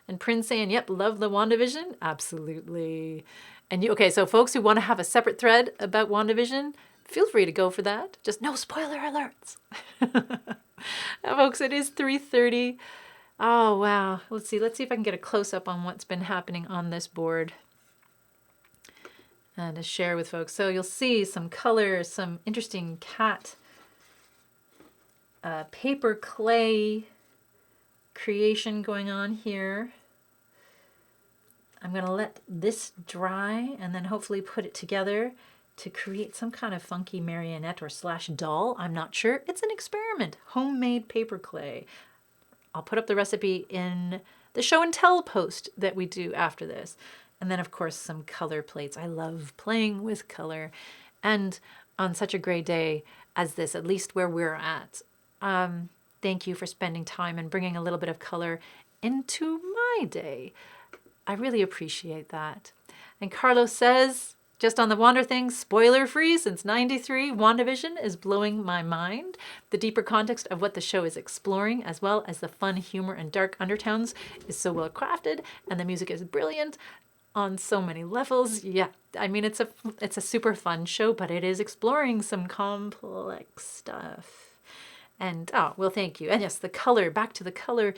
And Prince saying, yep, love the WandaVision. Absolutely. And okay, so folks who want to have a separate thread about WandaVision, feel free to go for that. Just no spoiler alerts. Now, folks, it is 3:30. Oh, wow. Let's see if I can get a close-up on what's been happening on this board and to share with folks. So you'll see some color, some interesting cat paper clay creation going on here. I'm going to let this dry and then hopefully put it together to create some kind of funky marionette or slash doll. I'm not sure. It's an experiment. Homemade paper clay. I'll put up the recipe in the show and tell post that we do after this. And then, of course, some color plates. I love playing with color. And on such a great day as this, at least where we're at, thank you for spending time and bringing a little bit of color into my day. I really appreciate that. And Carlos says, just on the Wander thing, spoiler-free since '93, WandaVision is blowing my mind. The deeper context of what the show is exploring, as well as the fun humor and dark undertones, is so well crafted, and the music is brilliant on so many levels. Yeah, I mean, it's a super fun show, but it is exploring some complex stuff. And, oh, well, thank you. And yes, the color, back to the color.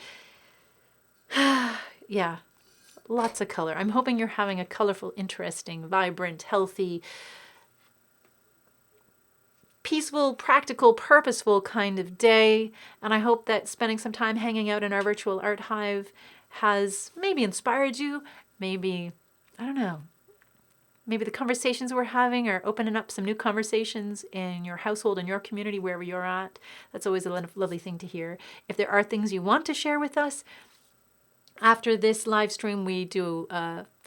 Yeah. Lots of color. I'm hoping you're having a colorful, interesting, vibrant, healthy, peaceful, practical, purposeful kind of day. And I hope that spending some time hanging out in our virtual art hive has maybe inspired you. Maybe, I don't know, maybe the conversations we're having are opening up some new conversations in your household, in your community, wherever you're at. That's always a lovely thing to hear. If there are things you want to share with us, after this live stream, we do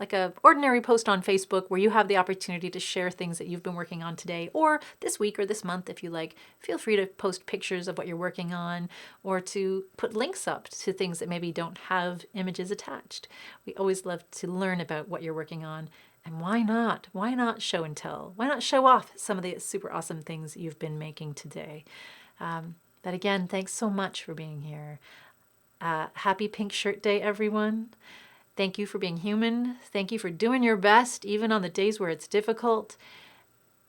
like a ordinary post on Facebook where you have the opportunity to share things that you've been working on today or this week or this month if you like. Feel free to post pictures of what you're working on or to put links up to things that maybe don't have images attached. We always love to learn about what you're working on. And why not? Why not show and tell? Why not show off some of the super awesome things you've been making today? But again, thanks so much for being here. Happy Pink Shirt Day, everyone. Thank you for being human. Thank you for doing your best, even on the days where it's difficult.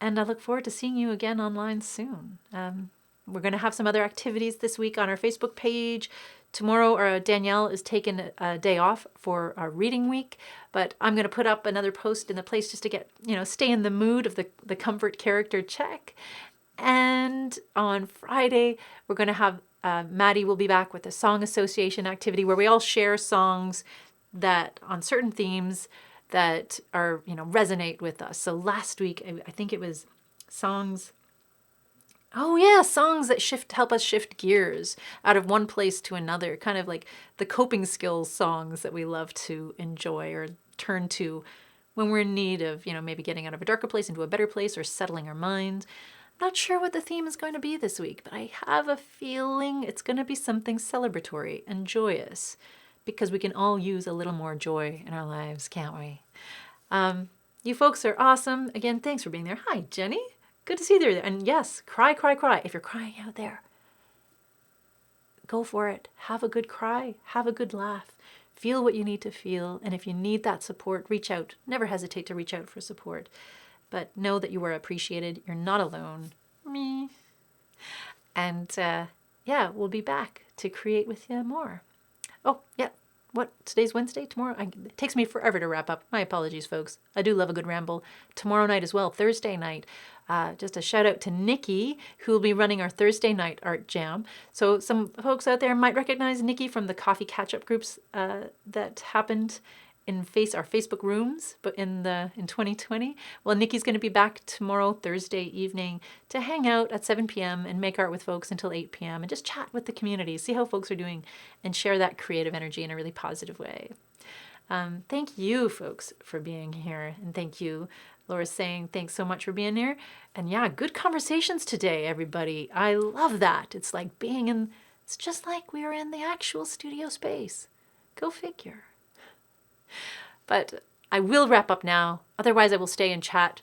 And I look forward to seeing you again online soon. We're going to have some other activities this week on our Facebook page. Tomorrow, Danielle is taking a day off for our reading week, but I'm going to put up another post in the place just to get, stay in the mood of the comfort character check. And on Friday, we're going to have Maddie will be back with a song association activity where we all share songs that on certain themes that are, resonate with us. So last week, I think it was songs. Oh yeah, songs that help us shift gears out of one place to another, kind of like the coping skills songs that we love to enjoy or turn to when we're in need of, maybe getting out of a darker place into a better place or settling our minds. Not sure what the theme is going to be this week, but I have a feeling it's going to be something celebratory and joyous because we can all use a little more joy in our lives, can't we? You folks are awesome. Again, thanks for being there. Hi, Jenny. Good to see you there. And yes, cry, cry, cry. If you're crying out there, go for it. Have a good cry. Have a good laugh. Feel what you need to feel. And if you need that support, reach out. Never hesitate to reach out for support. But know that you are appreciated. You're not alone. Me. And we'll be back to create with you more. Oh, yeah. What? Today's Wednesday? Tomorrow? It takes me forever to wrap up. My apologies, folks. I do love a good ramble. Tomorrow night as well, Thursday night. Just a shout out to Nikki, who will be running our Thursday night art jam. So some folks out there might recognize Nikki from the coffee catch-up groups that happened in our Facebook rooms, but in 2020. Well, Nikki's going to be back tomorrow, Thursday evening, to hang out at 7 p.m. and make art with folks until 8 p.m. and just chat with the community, see how folks are doing, and share that creative energy in a really positive way. Thank you, folks, for being here, and thank you. Laura's saying thanks so much for being here. And yeah, good conversations today, everybody. I love that. It's just like we were in the actual studio space. Go figure. But I will wrap up now. Otherwise, I will stay and chat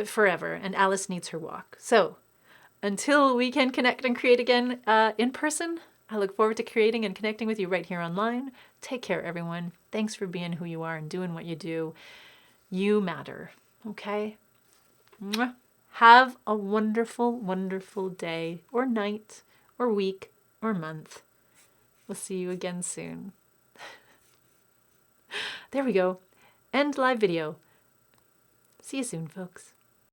forever, and Alice needs her walk. So until we can connect and create again in person, I look forward to creating and connecting with you right here online. Take care, everyone. Thanks for being who you are and doing what you do. You matter, okay? Mwah. Have a wonderful, wonderful day or night or week or month. We'll see you again soon. There we go. End live video. See you soon, folks.